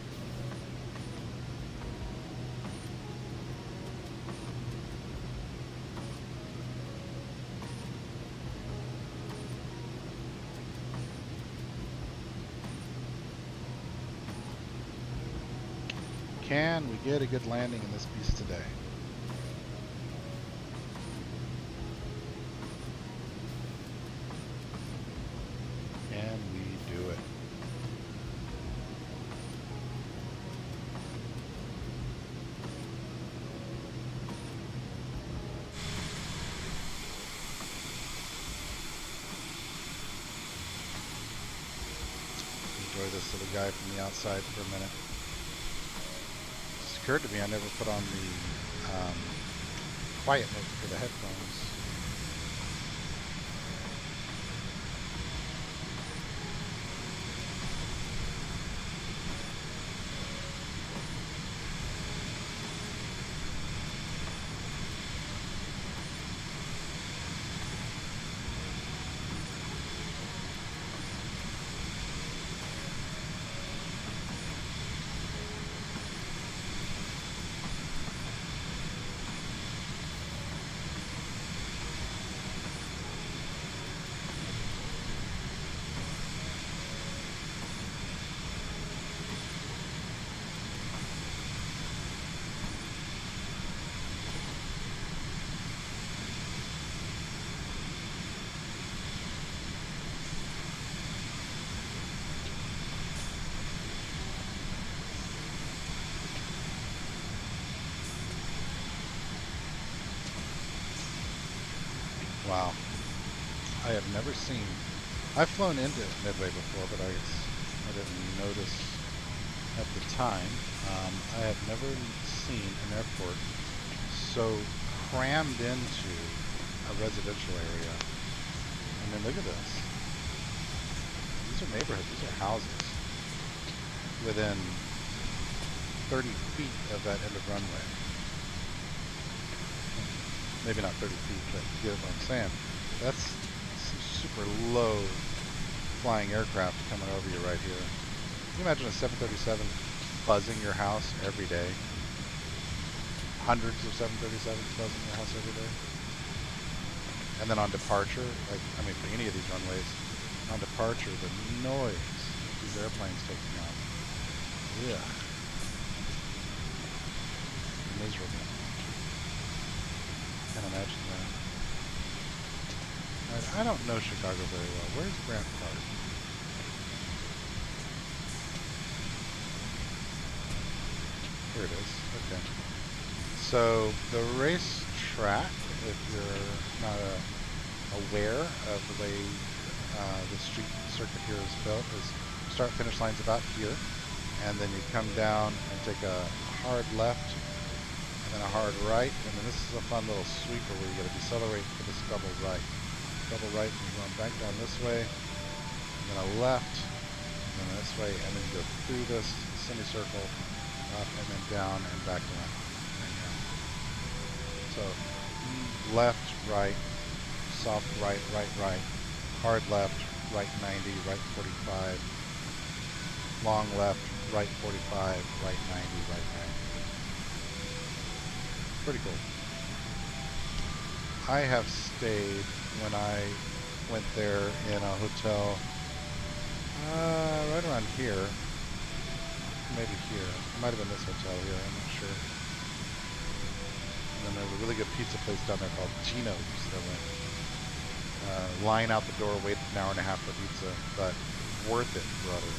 Can we get a good landing in this piece today? Can we do it? Enjoy this little guy from the outside for a minute. It occurred to me I never put on the quiet mode for the headphones. Wow. I have never seen... I've flown into Midway before, but I didn't notice at the time. I have never seen an airport so crammed into a residential area. I mean, look at this. These are neighborhoods. These are houses within 30 feet of that end of runway. Maybe not 30 feet, but you get what I'm saying. That's some super low flying aircraft coming over you right here. Can you imagine a 737 buzzing your house every day? Hundreds of 737s buzzing your house every day? And then on departure, like, I mean, for any of these runways, on departure, the noise these airplanes taking off. Yeah. Miserable. Can't imagine that. Right, I don't know Chicago very well. Where's Grant Park? Here it is. Okay. So the racetrack, if you're not aware of the way the street circuit here is built, is start-finish line's about here, and then you come down and take a hard left and then a hard right, and then this is a fun little sweeper where you got to decelerate for this double right. Double right, and you're going back down this way, and then a left, and then this way, and then you go through this semicircle, up and then down and back around. So left, right, soft right, right, right, hard left, right 90, right 45, long left, right 45, right 90, right 90. Pretty cool. I have stayed when I went there in a hotel right around here, maybe here. It might have been this hotel here, I'm not sure. And then there's a really good pizza place down there called Gino's that went. line out the door, waited an hour and a half for pizza, but worth it, brother,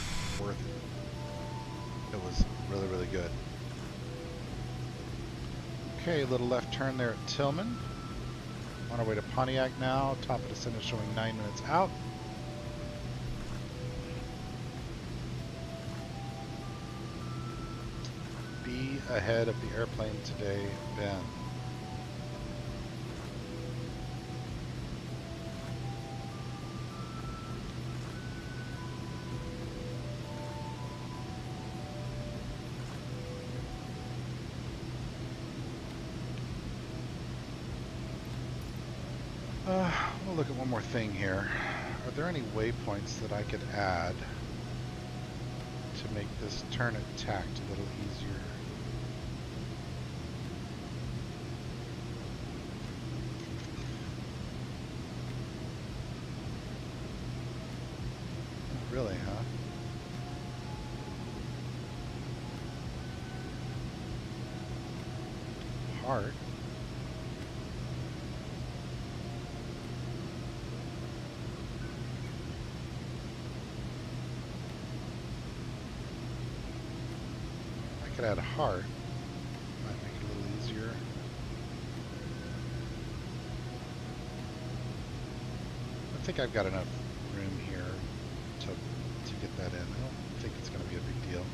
worth it. It was really, really good. Okay, a little left turn there at Tillman. On our way to Pontiac now. Top of descent is showing 9 minutes out. Be ahead of the airplane today, Ben. We'll look at one more thing here. Are there any waypoints that I could add to make this turn at tact a little easier? Really, huh? Hard. I could add a heart. Might make it a little easier. I think I've got enough room here to get that in. I don't think it's going to be a big deal.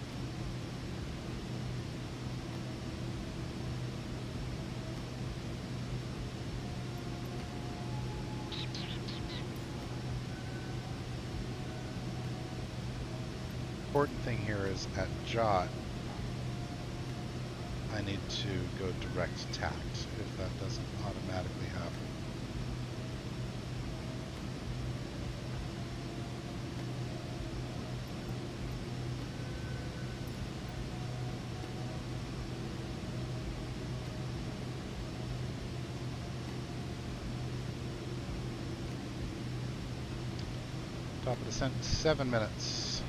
Important thing here is at Jot, I need to go direct tact if that doesn't automatically happen. Top of descent, 7 minutes.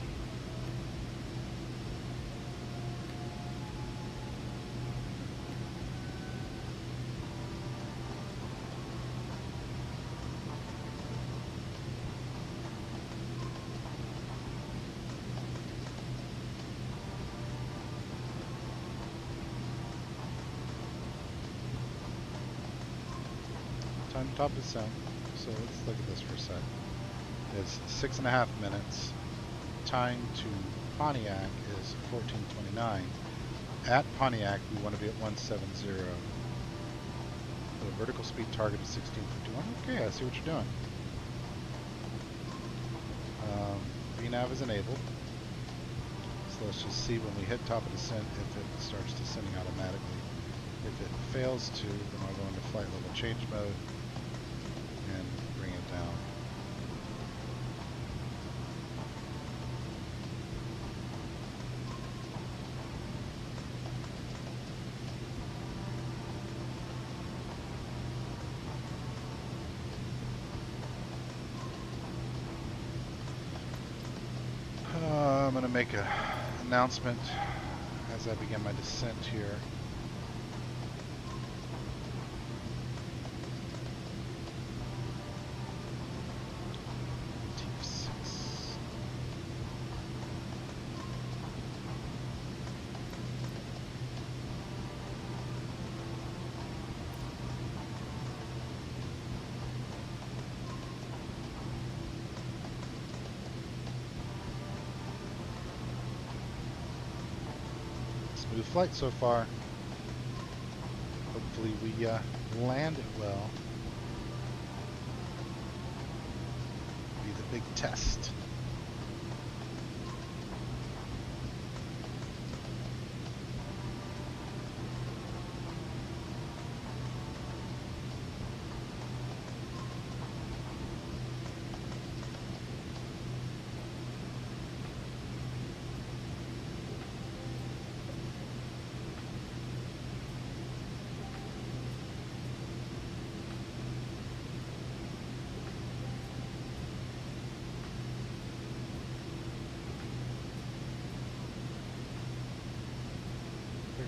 Time to top descent. So let's look at this for a sec. It's 6.5 minutes. Time to Pontiac is 14:29. At Pontiac, we want to be at 170. The vertical speed target is 1651. Okay, I see what you're doing. VNAV is enabled. So let's just see when we hit top of descent if it starts descending automatically. If it fails to, then I'll go into flight level change mode and bring it down. I'm going to make an announcement as I begin my descent here. Smooth flight so far. Hopefully we land it well. Be the big test.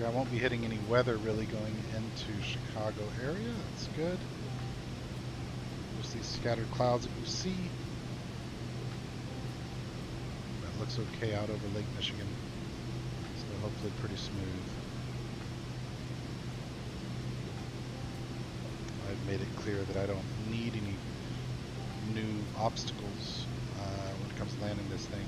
I won't be hitting any weather really going into Chicago area. That's good. Just past these scattered clouds that you see. That looks okay out over Lake Michigan. So hopefully pretty smooth. I've made it clear that I don't need any new obstacles when it comes to landing this thing.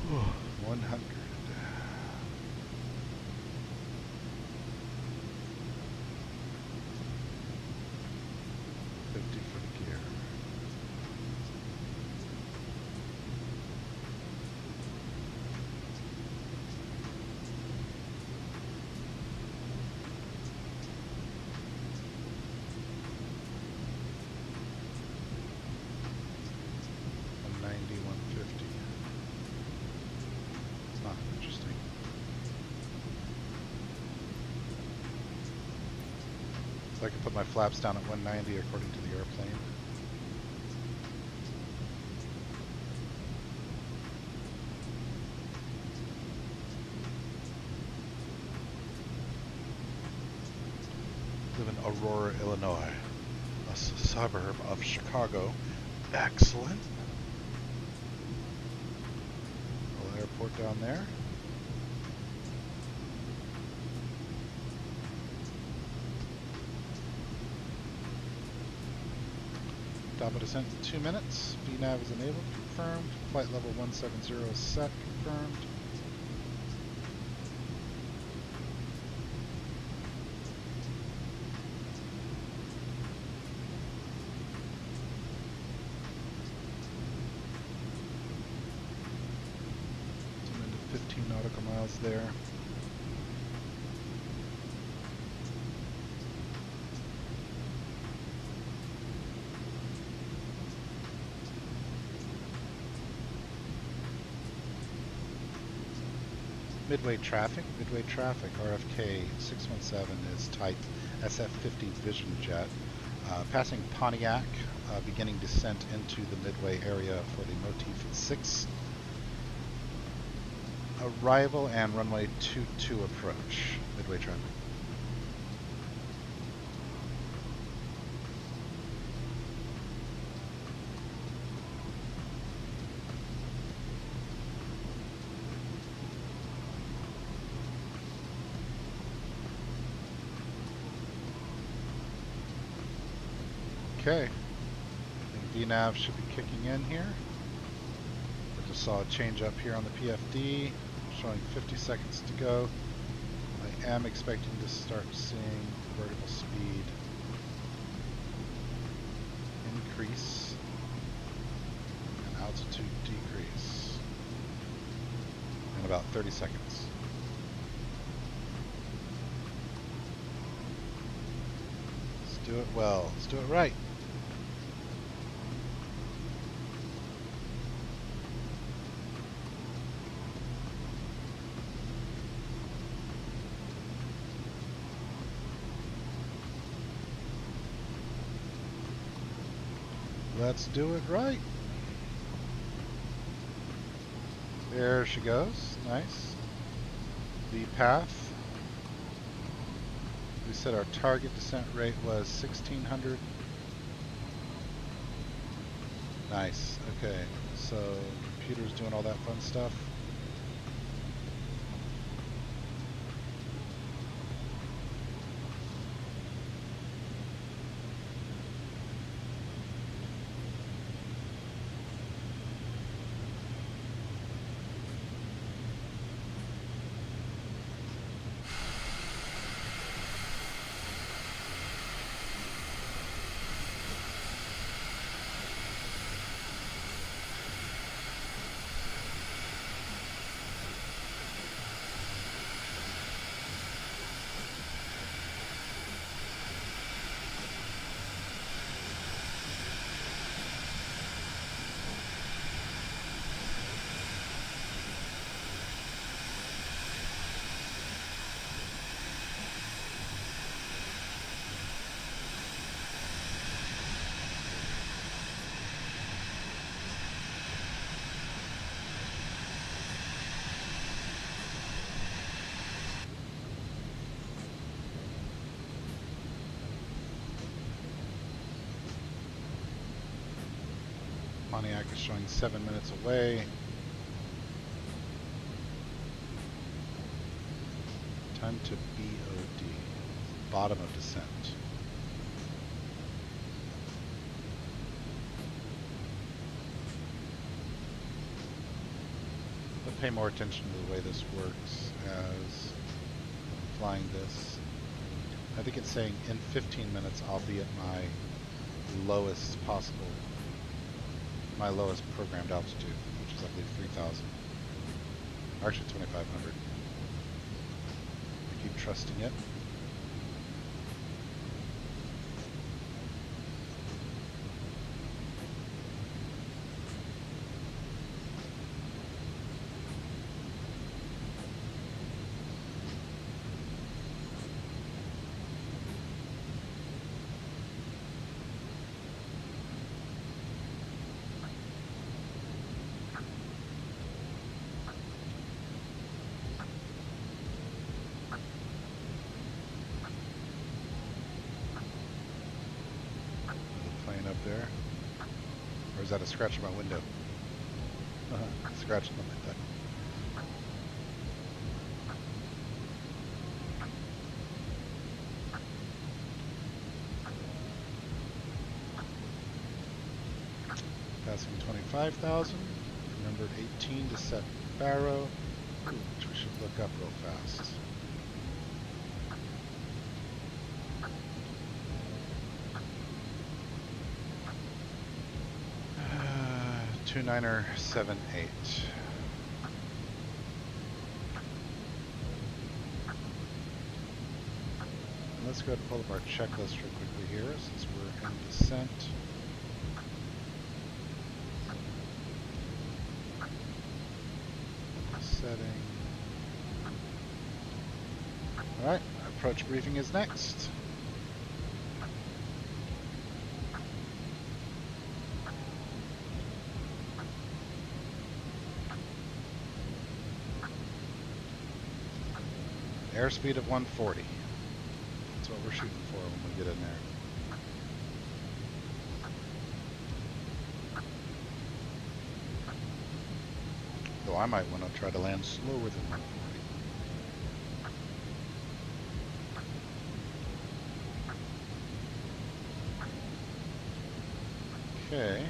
Oh, 100. For the gear. So I can put my flaps down at 190 according to the airplane. Live in Aurora, Illinois, a suburb of Chicago. Excellent. Little airport down there. Doppler descent in 2 minutes. VNAV is enabled, confirmed. Flight level 170 is set, confirmed. Zoom into 15 nautical miles there. Midway traffic, RFK 617 is type SF-50 Vision Jet, passing Pontiac, beginning descent into the Midway area for the Motif 6 arrival and runway 22 approach. Midway traffic. Okay, I think VNAV should be kicking in here. I just saw a change up here on the PFD, showing 50 seconds to go. I am expecting to start seeing vertical speed increase and altitude decrease in about 30 seconds. Let's do it well. Let's do it right. Let's do it right. There she goes. Nice. The path. We said our target descent rate was 1600. Nice. Okay. So computer's doing all that fun stuff. Pontiac is showing 7 minutes away. Time to BOD, bottom of descent. But pay more attention to the way this works as I'm flying this. I think it's saying in 15 minutes I'll be at my lowest possible, my lowest programmed altitude, which is I believe 3,000. Actually 2,500. I keep trusting it. There, or is that a scratch in my window? Scratch in my window. Passing 25,000. Remembered 18 to set Barrow, which we should look up real fast. 2978. Let's go ahead and pull up our checklist real quickly here since we're in descent. Setting. Alright, approach briefing is next. Airspeed of 140. That's what we're shooting for when we get in there. Though I might want to try to land slower than 140. Okay.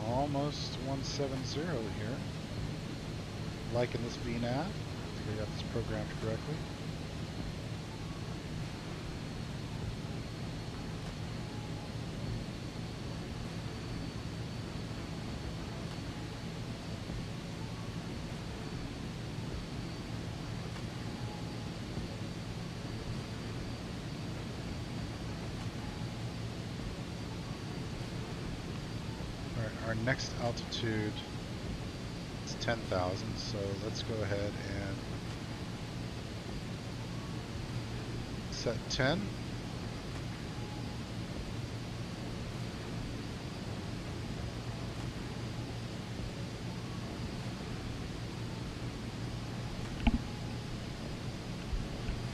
Almost 170 here. Liking this VNAV. I think I got this programmed correctly. Alright, our next altitude 10,000, so let's go ahead and set 10.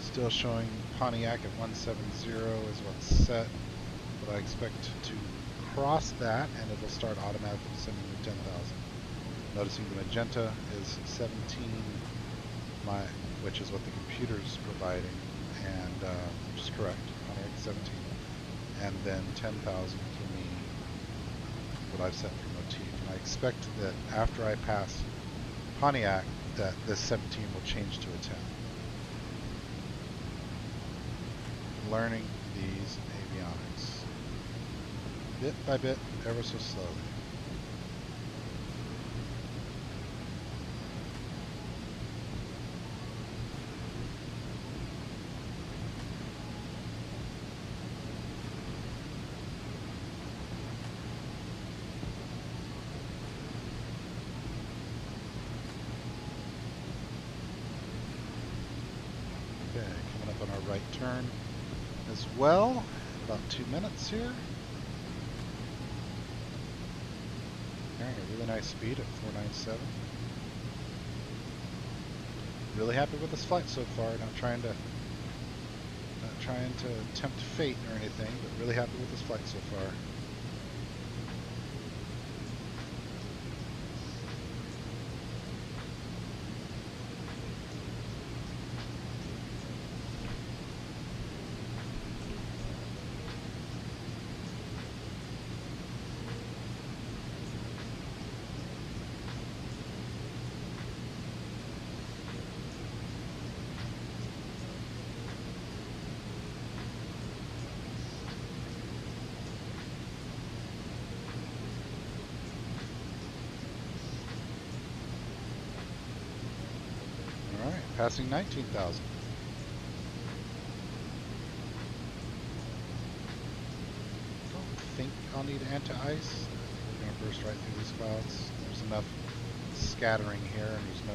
Still showing Pontiac at 170 is what's set, but I expect to cross that and it'll start automatically sending me 10,000. Noticing the magenta is 17, which is what the computer's providing, and which is correct, Pontiac 17, and then 10,000 for me, what I've set for motif. And I expect that after I pass Pontiac, that this 17 will change to a 10. Learning these avionics, bit by bit, ever so slowly. Okay, coming up on our right turn as well, about 2 minutes here. Carrying a really nice speed at 497. Really happy with this flight so far. Not trying to tempt fate or anything, but really happy with this flight so far. Passing 19,000. Don't think I'll need anti-ice. We're going to burst right through these clouds. There's enough scattering here, and there's no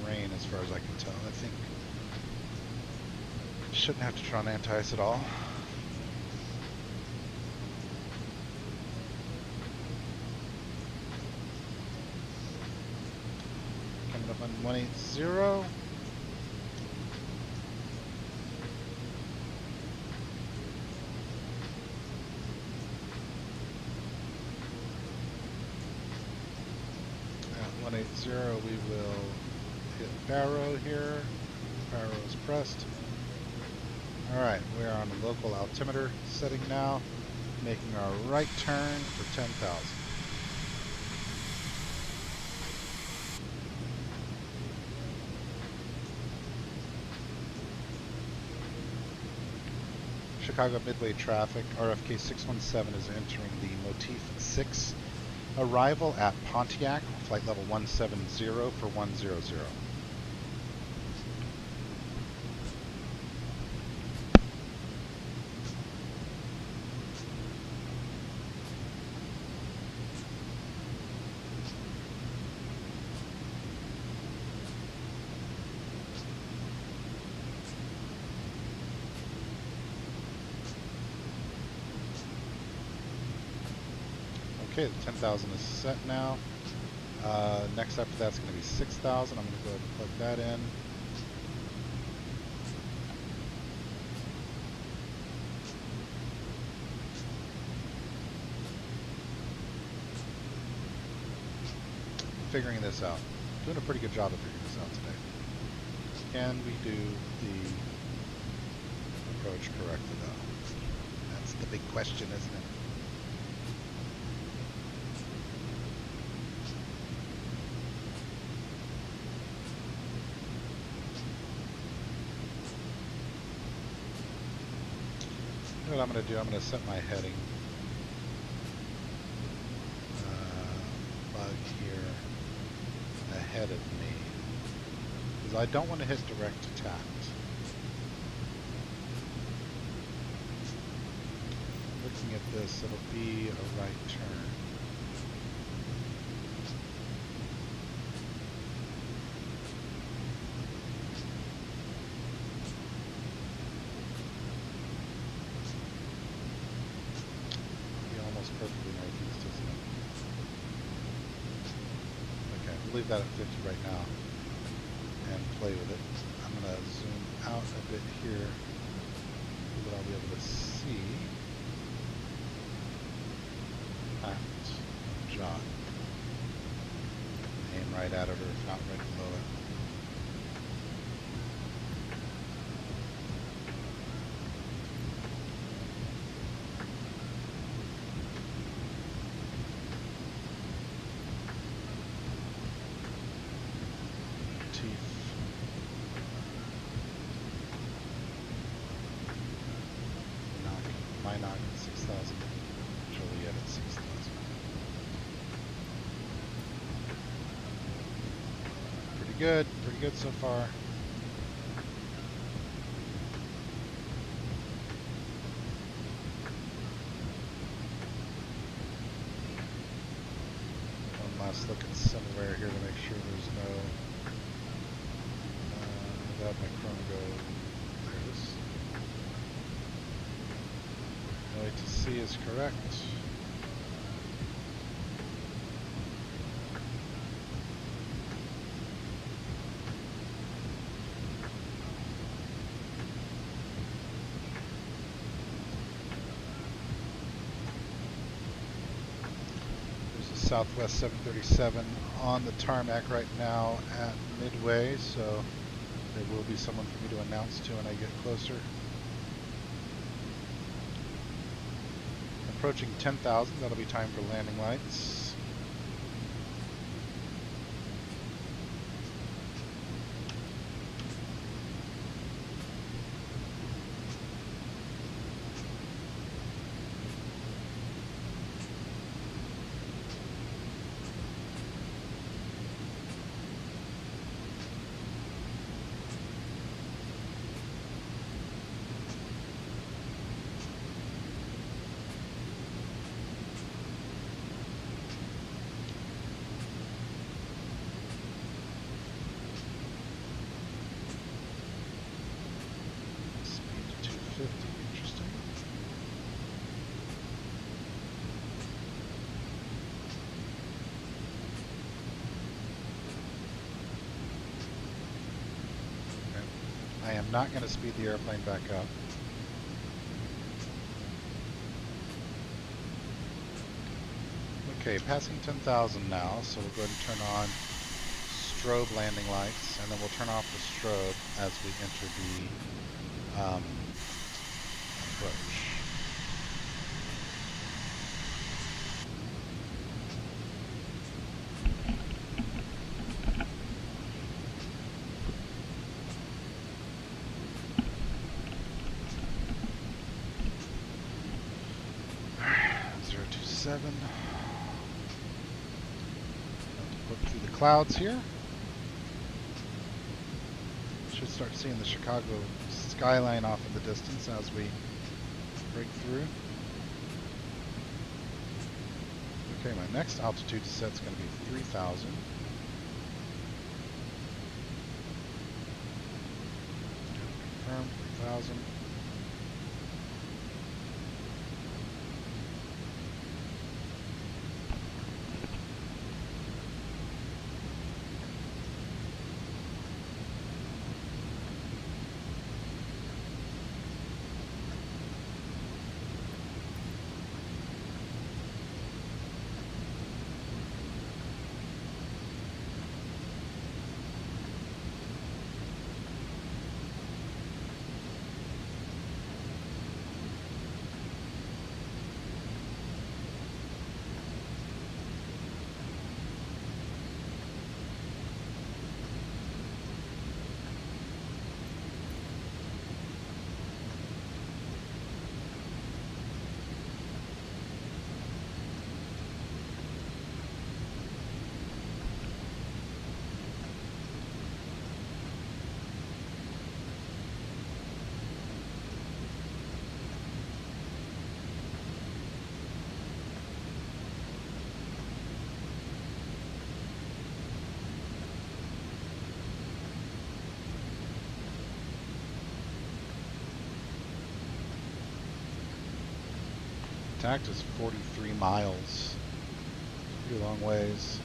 rain as far as I can tell. I think shouldn't have to try on anti-ice at all. Coming up on 180. At 180, we will hit Barrow here. Barrow is pressed. Alright, we're on the local altimeter setting now, making our right turn for 10,000. Chicago Midway traffic, RFK 617 is entering the Motif 6 arrival at Pontiac, flight level 170 for 100. Okay, the 10,000 is set now. Next after that's going to be 6,000. I'm going to go ahead and plug that in. Figuring this out. Doing a pretty good job of figuring this out today. Can we do the approach correctly though? That's the big question, isn't it? What I'm going to do, I'm going to set my heading bug here ahead of me, because I don't want to hit direct attack. Looking at this, it'll be a right turn. Perfectly northeast, isn't it? Okay, we'll leave that at 50 right now and play with it. I'm going to zoom out a bit here so that I'll be able to see John. Aim right at it, or if not, right below it. Knock 6,000, Joliet at 6,000. Pretty good so far. One last look at Somewhere here to make sure there's no, without my chrono go, there it is. Wait to see is correct. Southwest 737 on the tarmac right now at Midway, so there will be someone for me to announce to when I get closer. Approaching 10,000, that'll be time for landing lights. Interesting. Okay. I am not going to speed the airplane back up. Okay, passing 10,000 now, so we'll go ahead and turn on strobe landing lights, and then we'll turn off the strobe as we enter the approach. Alright, 027. Look through the clouds here. Should start seeing the Chicago skyline off in the distance as we break through. Okay, my next altitude set is going to be 3,000. Confirm 3,000. Tact is 43 miles. Pretty long ways.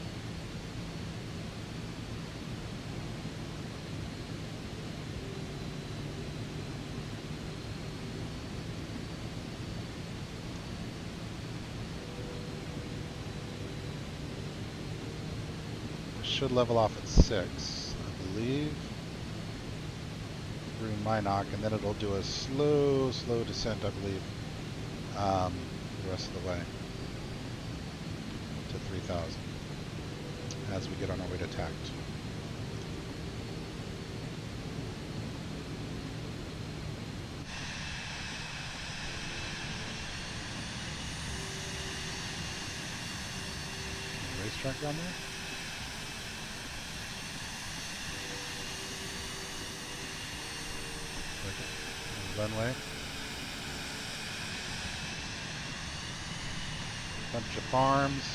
Should level off at 6, I believe, through Minot, and then it'll do a slow descent, I believe, the rest of the way to 3,000 as we get on our way to Tact. Racetrack down there? Runway. Bunch of farms.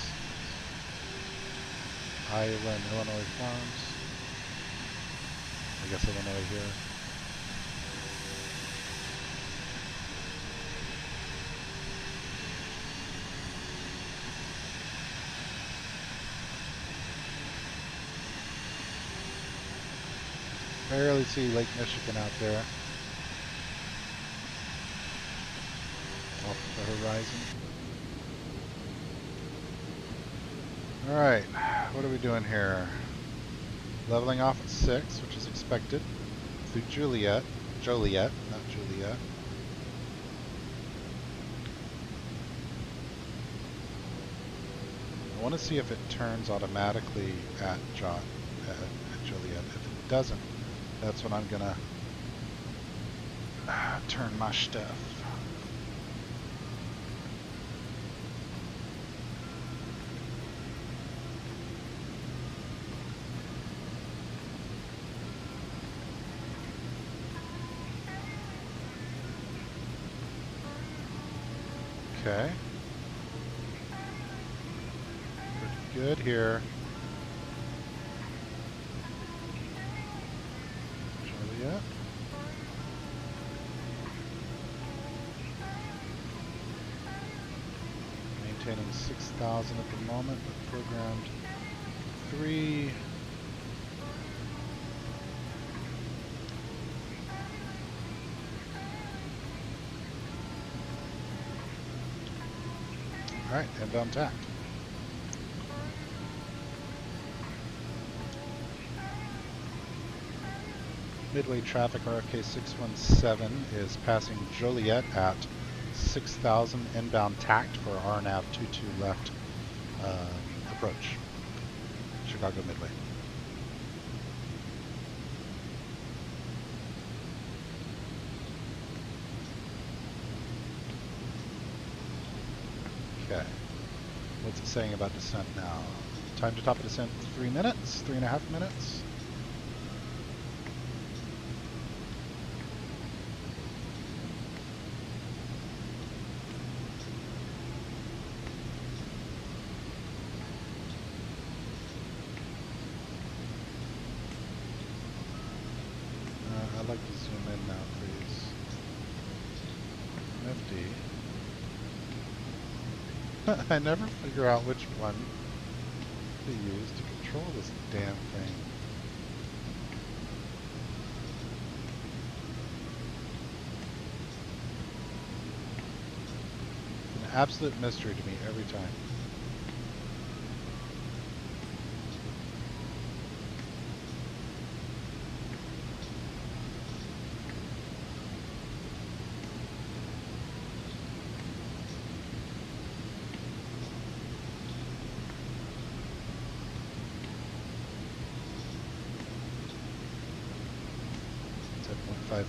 Iowa and Illinois farms. I guess Illinois here. Barely see Lake Michigan out there. Off the horizon. Alright, what are we doing here? Leveling off at 6, which is expected, through Joliet, not Juliet. I want to see if it turns automatically at Joliet. If it doesn't, that's when I'm gonna turn my stuff. Okay. Pretty good here. Joliet. Maintaining 6,000 at the moment, but programmed 3. Alright, inbound tact. Midway traffic RFK 617 is passing Joliet at 6,000 inbound tact for RNAV 22 left approach. Chicago Midway. Okay. What's it saying about descent now? Time to top of descent, 3 minutes, 3.5 minutes. I'd like to zoom in now, please. Nifty. I never figure out which one to use to control this damn thing. It's an absolute mystery to me every time.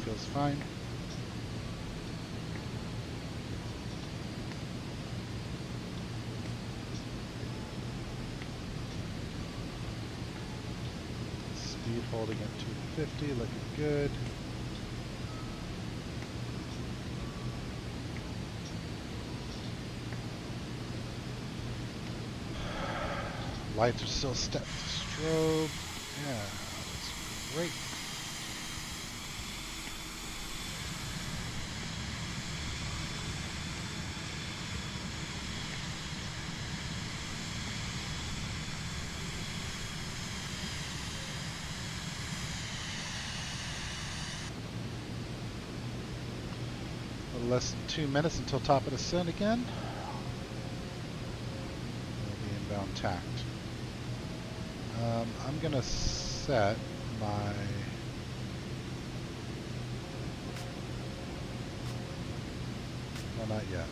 Feels fine. Speed holding at 250, looking good. Lights are still set to strobe. Yeah, that's great. Less than 2 minutes until top of descent again. The inbound tact. I'm gonna set my well, not yet.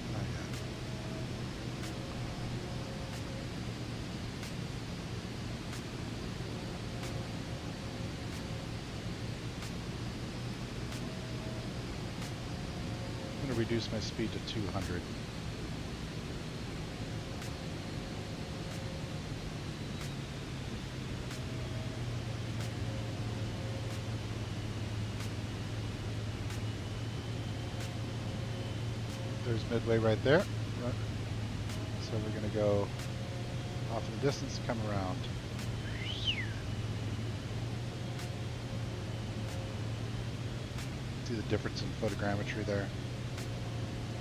I'm going to reduce my speed to 200. There's Midway right there. So we're going to go off in the distance, come around. See the difference in photogrammetry there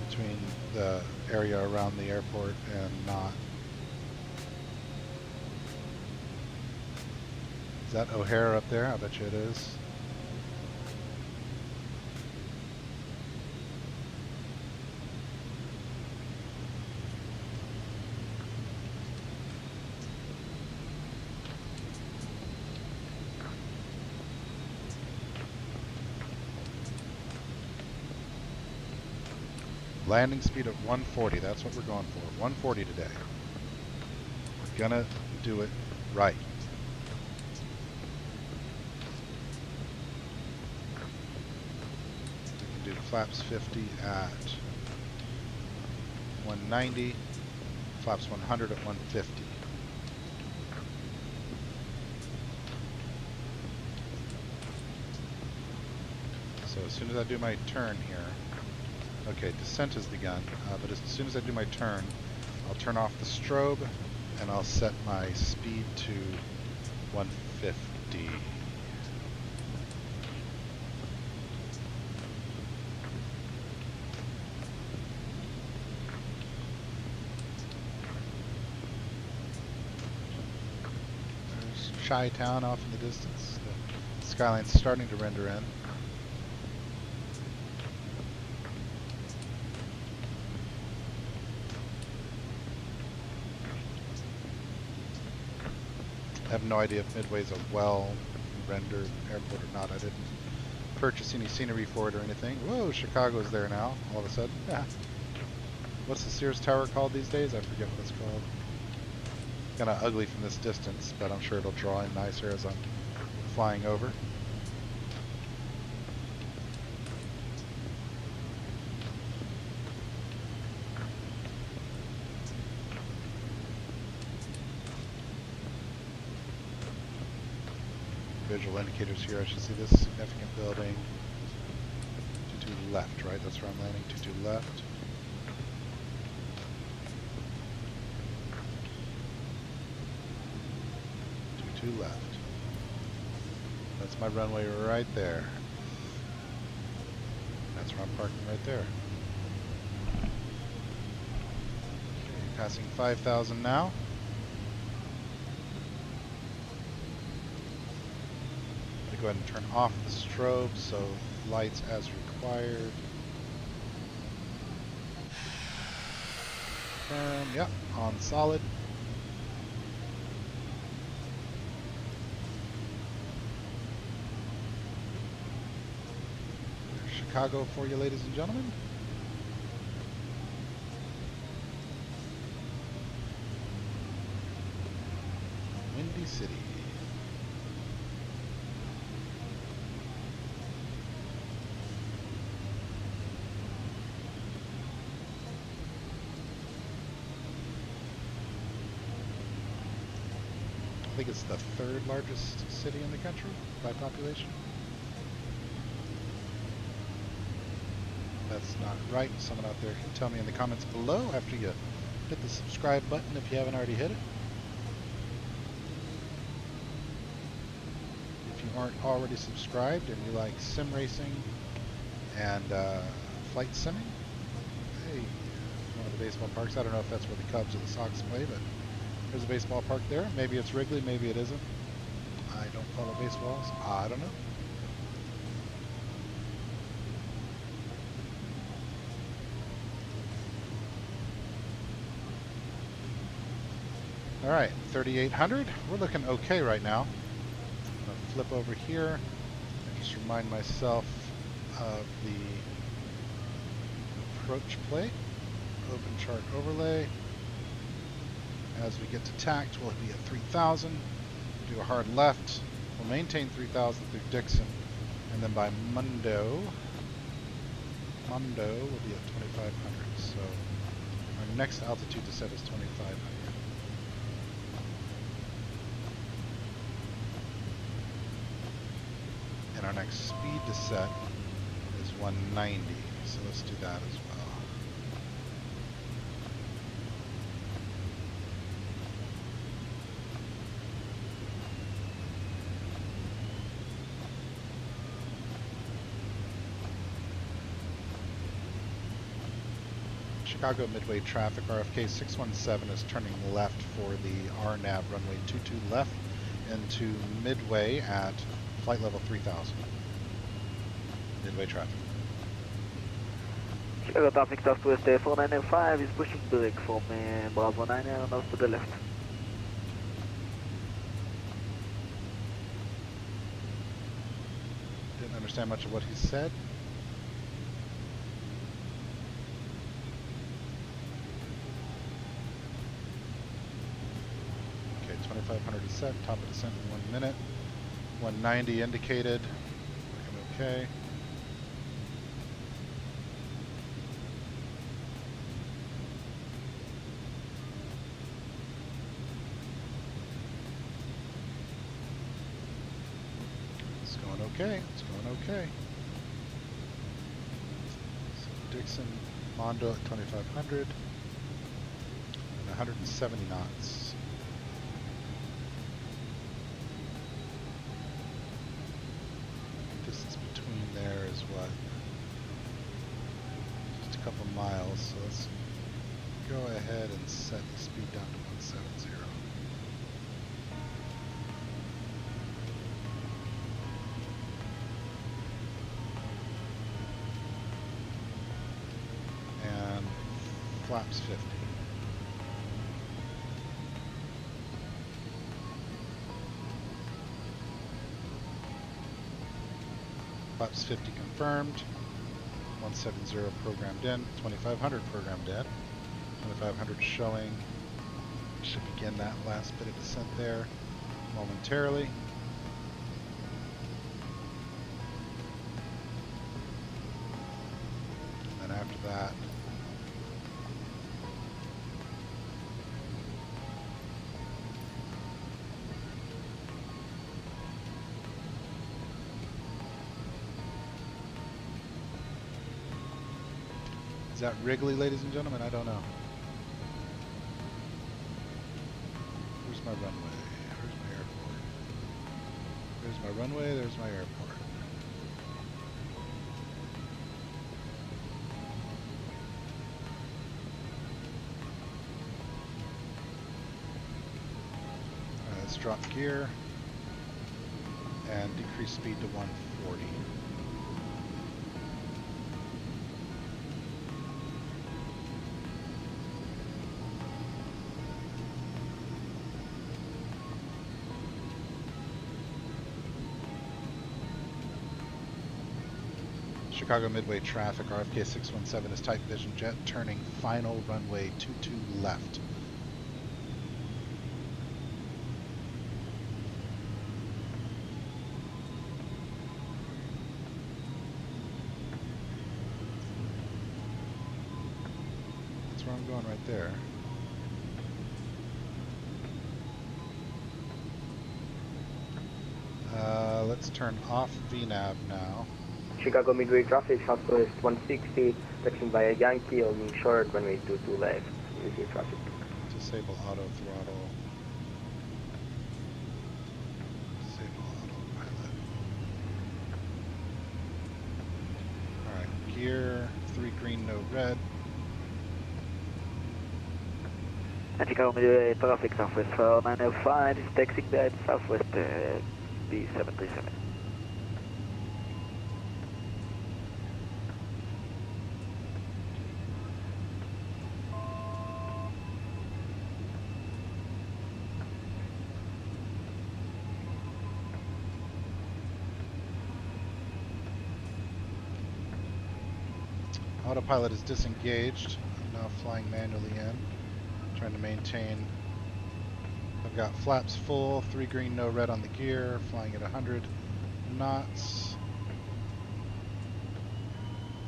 between the area around the airport and not. Is that O'Hare up there? I bet you it is. Landing speed of 140, that's what we're going for. 140 today. We're gonna do it right. We can do flaps 50 at 190, flaps 100 at 150. So as soon as I do my turn here, okay, descent has begun, but as soon as I do my turn, I'll turn off the strobe and I'll set my speed to 150. There's Chi-Town off in the distance. The skyline's starting to render in. I have no idea if Midway's a well-rendered airport or not. I didn't purchase any scenery for it or anything. Whoa, Chicago's there now, all of a sudden. Yeah. What's the Sears Tower called these days? I forget what it's called. Kind of ugly from this distance, but I'm sure it'll draw in nicer as I'm flying over. Visual indicators here. I should see this significant building. 22 left, right? That's where I'm landing. 22 left. 22 left. That's my runway right there. That's where I'm parking right there. Okay, passing 5,000 now. Go ahead and turn off the strobe, so lights as required. Yep, on solid. There's Chicago for you, ladies and gentlemen. Windy City. I think it's the third largest city in the country by population. That's not right. Someone out there can tell me in the comments below after you hit the subscribe button if you haven't already hit it. If you aren't already subscribed and you like sim racing and flight simming, hey, one of the baseball parks. I don't know if that's where the Cubs or the Sox play, but there's a baseball park there. Maybe it's Wrigley, maybe it isn't. I don't follow baseball, so I don't know. All right, 3,800. We're looking okay right now. I'm gonna flip over here and just remind myself of the approach plate. Open chart overlay. As we get to tact, we'll be at 3,000. Do a hard left. We'll maintain 3,000 through Dixon. And then by Mondo will be at 2,500. So our next altitude to set is 2,500. And our next speed to set is 190. So let's do that as well. Chicago Midway traffic, RFK 617 is turning left for the RNAV runway 22 left into Midway at flight level 3000. Midway traffic. Chicago traffic south to stay 495 is pushing brake from Bravo 9 and off to the left. Didn't understand much of what he said. set. Top of descent in 1 minute. 190 indicated. Looking okay. It's going okay. It's going okay. So Dixon, Mondo at 2500 and 170 knots. Distance between there is what? Just a couple miles. So let's go ahead and set the speed down to 170. And flaps 50. Flaps 50 confirmed. 170 programmed in. 2500 programmed in. 2500 showing. Should begin that last bit of descent there momentarily. And then after that, is that Wrigley, ladies and gentlemen? I don't know. Where's my runway? Where's my airport? There's my runway, there's my airport. Alright, let's drop gear and decrease speed to 140. Chicago Midway traffic, RFK 617 is type vision jet, turning final runway 22 left. That's where I'm going right there. Let's turn off VNAV now. Chicago Midway traffic, Southwest 160, taxiing via Yankee, holding short, runway 22 left, easy traffic. Disable auto throttle. Disable autopilot. Alright, gear, 3 green, no red. And Chicago Midway traffic, Southwest 4905 is taxiing that Southwest B737. Autopilot is disengaged. I'm now flying manually in, trying to maintain. I've got flaps full, 3 green, no red on the gear, flying at 100 knots.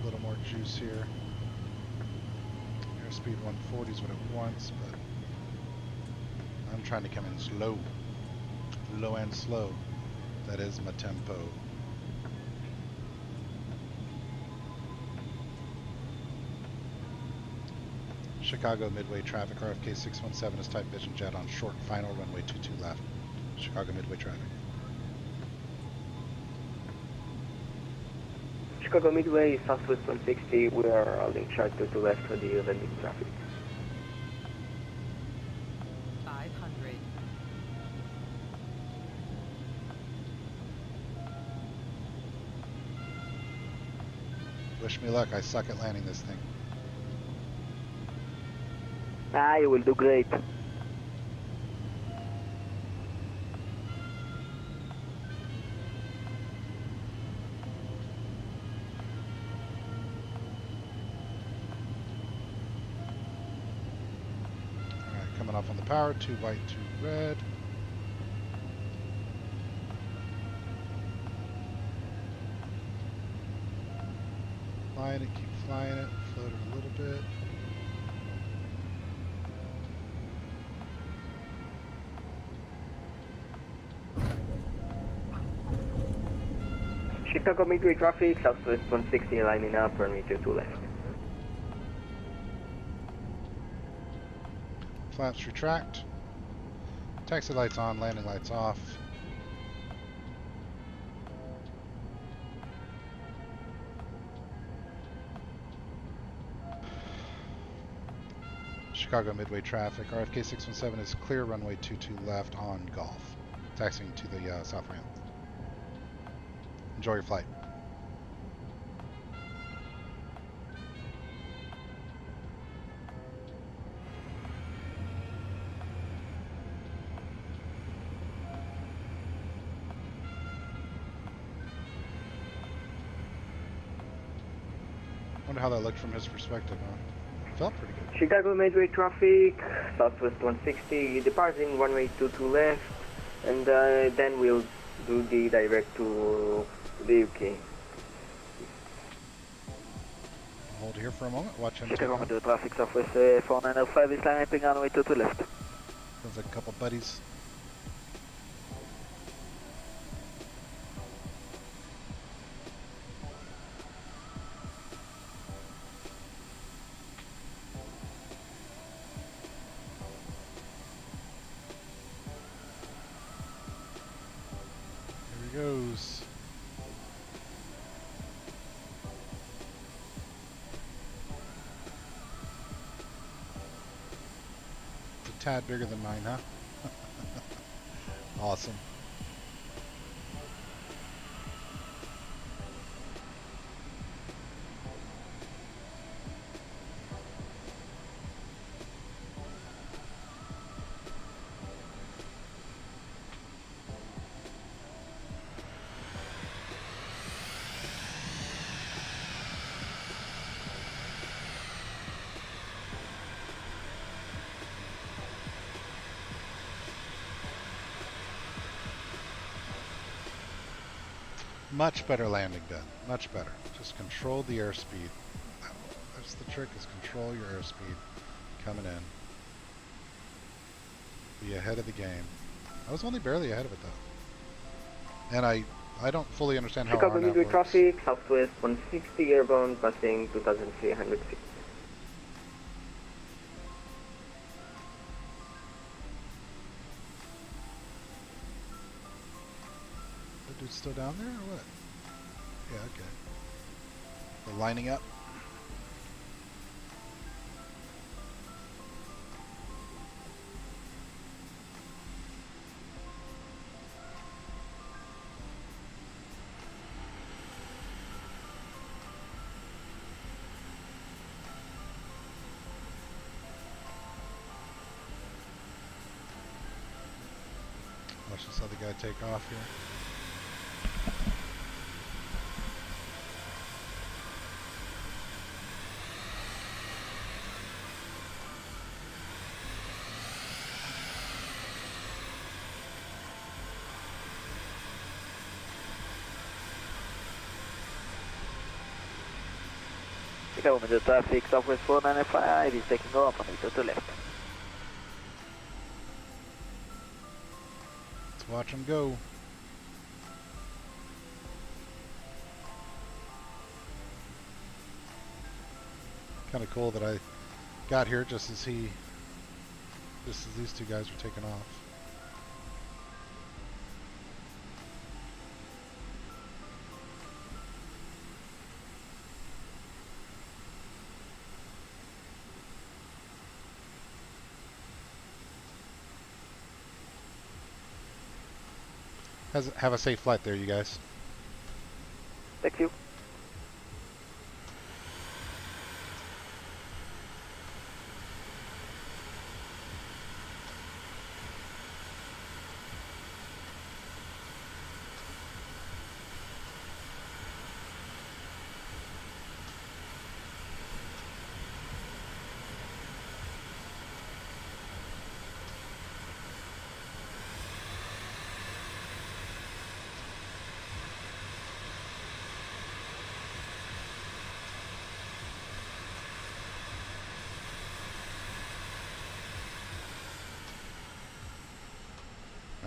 A little more juice here. Airspeed 140 is what it wants, but I'm trying to come in slow. Low and slow. That is my tempo. Chicago Midway traffic, RFK 617 is type vision jet on short final runway 22 left. Chicago Midway traffic. Chicago Midway, Southwest 160, we are holding short 22 left for the landing traffic. 500. Wish me luck, I suck at landing this thing. Ah, you will do great. Alright, coming off on the power, 2 white, 2 red. flying it, keep flying it, float it a little bit. Chicago Midway traffic, Southwest 160 lining up, runway 22 left. Flaps retract. Taxi lights on, landing lights off. Chicago Midway traffic. RFK 617 is clear, runway 22 left on Golf. Taxiing to the south ramp. Enjoy your flight. Wonder how that looked from his perspective, huh? Felt pretty good. Chicago Midway traffic, Southwest 160, departing runway 22 left, and then we'll do the direct to the UK. Hold here for a moment, watch him take Chicago off. Midway traffic, Southwest 4905 is lining up on runway 22 left. Sounds like a couple buddies. Here he goes. It's a tad bigger than mine, huh? Awesome. Much better landing done. Much better. Just control the airspeed. That's the trick, is control your airspeed coming in. Be ahead of the game. I was only barely ahead of it though. And I don't fully understand how Chicago RNAV Midway works. traffic, Southwest 160 airbound, passing 2,300 feet. The dude's still down there or what? Yeah, okay. They're lining up. Watch this other guy take off here. Chicago Midway traffic, Southwest 4905 is taking off on runway 22 left. Let's watch him go. Kind of cool that I got here just as these two guys were taking off. Have a safe flight there, you guys. Thank you.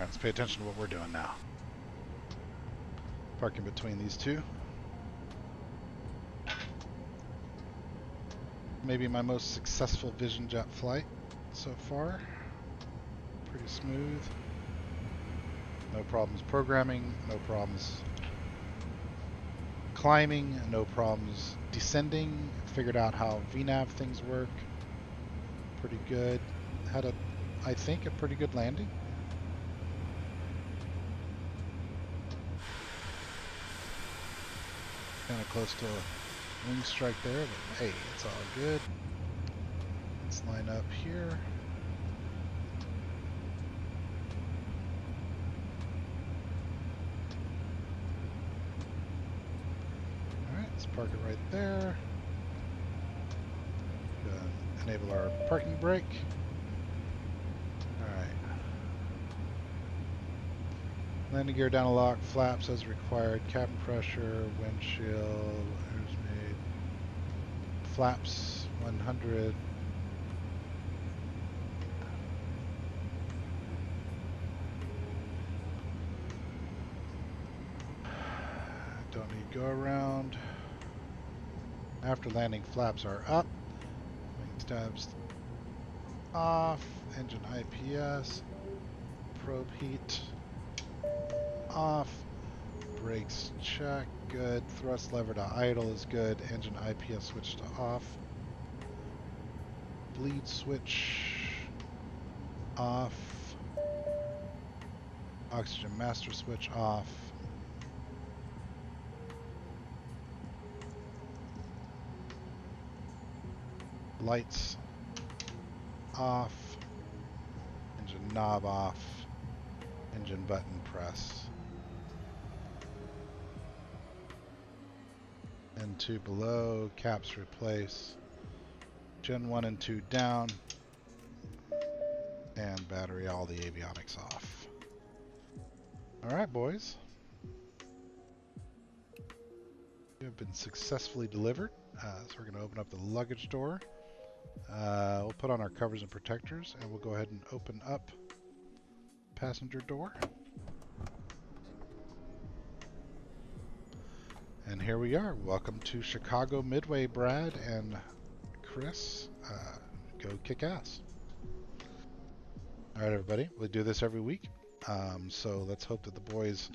Alright, let's pay attention to what we're doing now. Parking between these two. Maybe my most successful Vision Jet flight so far. Pretty smooth. No problems programming, no problems climbing, no problems descending. Figured out how VNAV things work. Pretty good. Had a, I think, a pretty good landing. Kind of close to a wing strike there, but hey, it's all good. Let's line up here. Alright, let's park it right there. Enable our parking brake. Alright. Landing gear down a lock, flaps as required, cabin pressure, windshield, airs made, flaps 100. Don't need go around. After landing, flaps are up, wing stabs off, engine IPS, probe heat off, brakes check, good, thrust lever to idle is good, engine IPS switch to off, bleed switch off, oxygen master switch off, lights off, engine knob off, engine button press. N2 below, caps replace, Gen 1 and 2 down, and battery, all the avionics off. Alright boys, you have been successfully delivered. So we're going to open up the luggage door. We'll put on our covers and protectors, and we'll go ahead and open up passenger door. And here we are. Welcome to Chicago Midway, Brad and Chris. Go kick ass. All right, everybody. We do this every week. So let's hope that the boys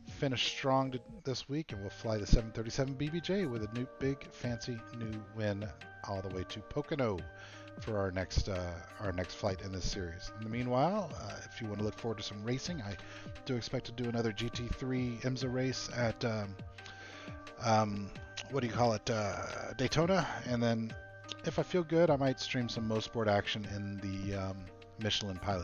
finish strong this week, and we'll fly the 737 BBJ with a new big fancy new win all the way to Pocono for our next flight in this series. In the meanwhile, if you want to look forward to some racing, I do expect to do another GT3 IMSA race at Daytona, and then if I feel good, I might stream some Mosport action in the Michelin Pilot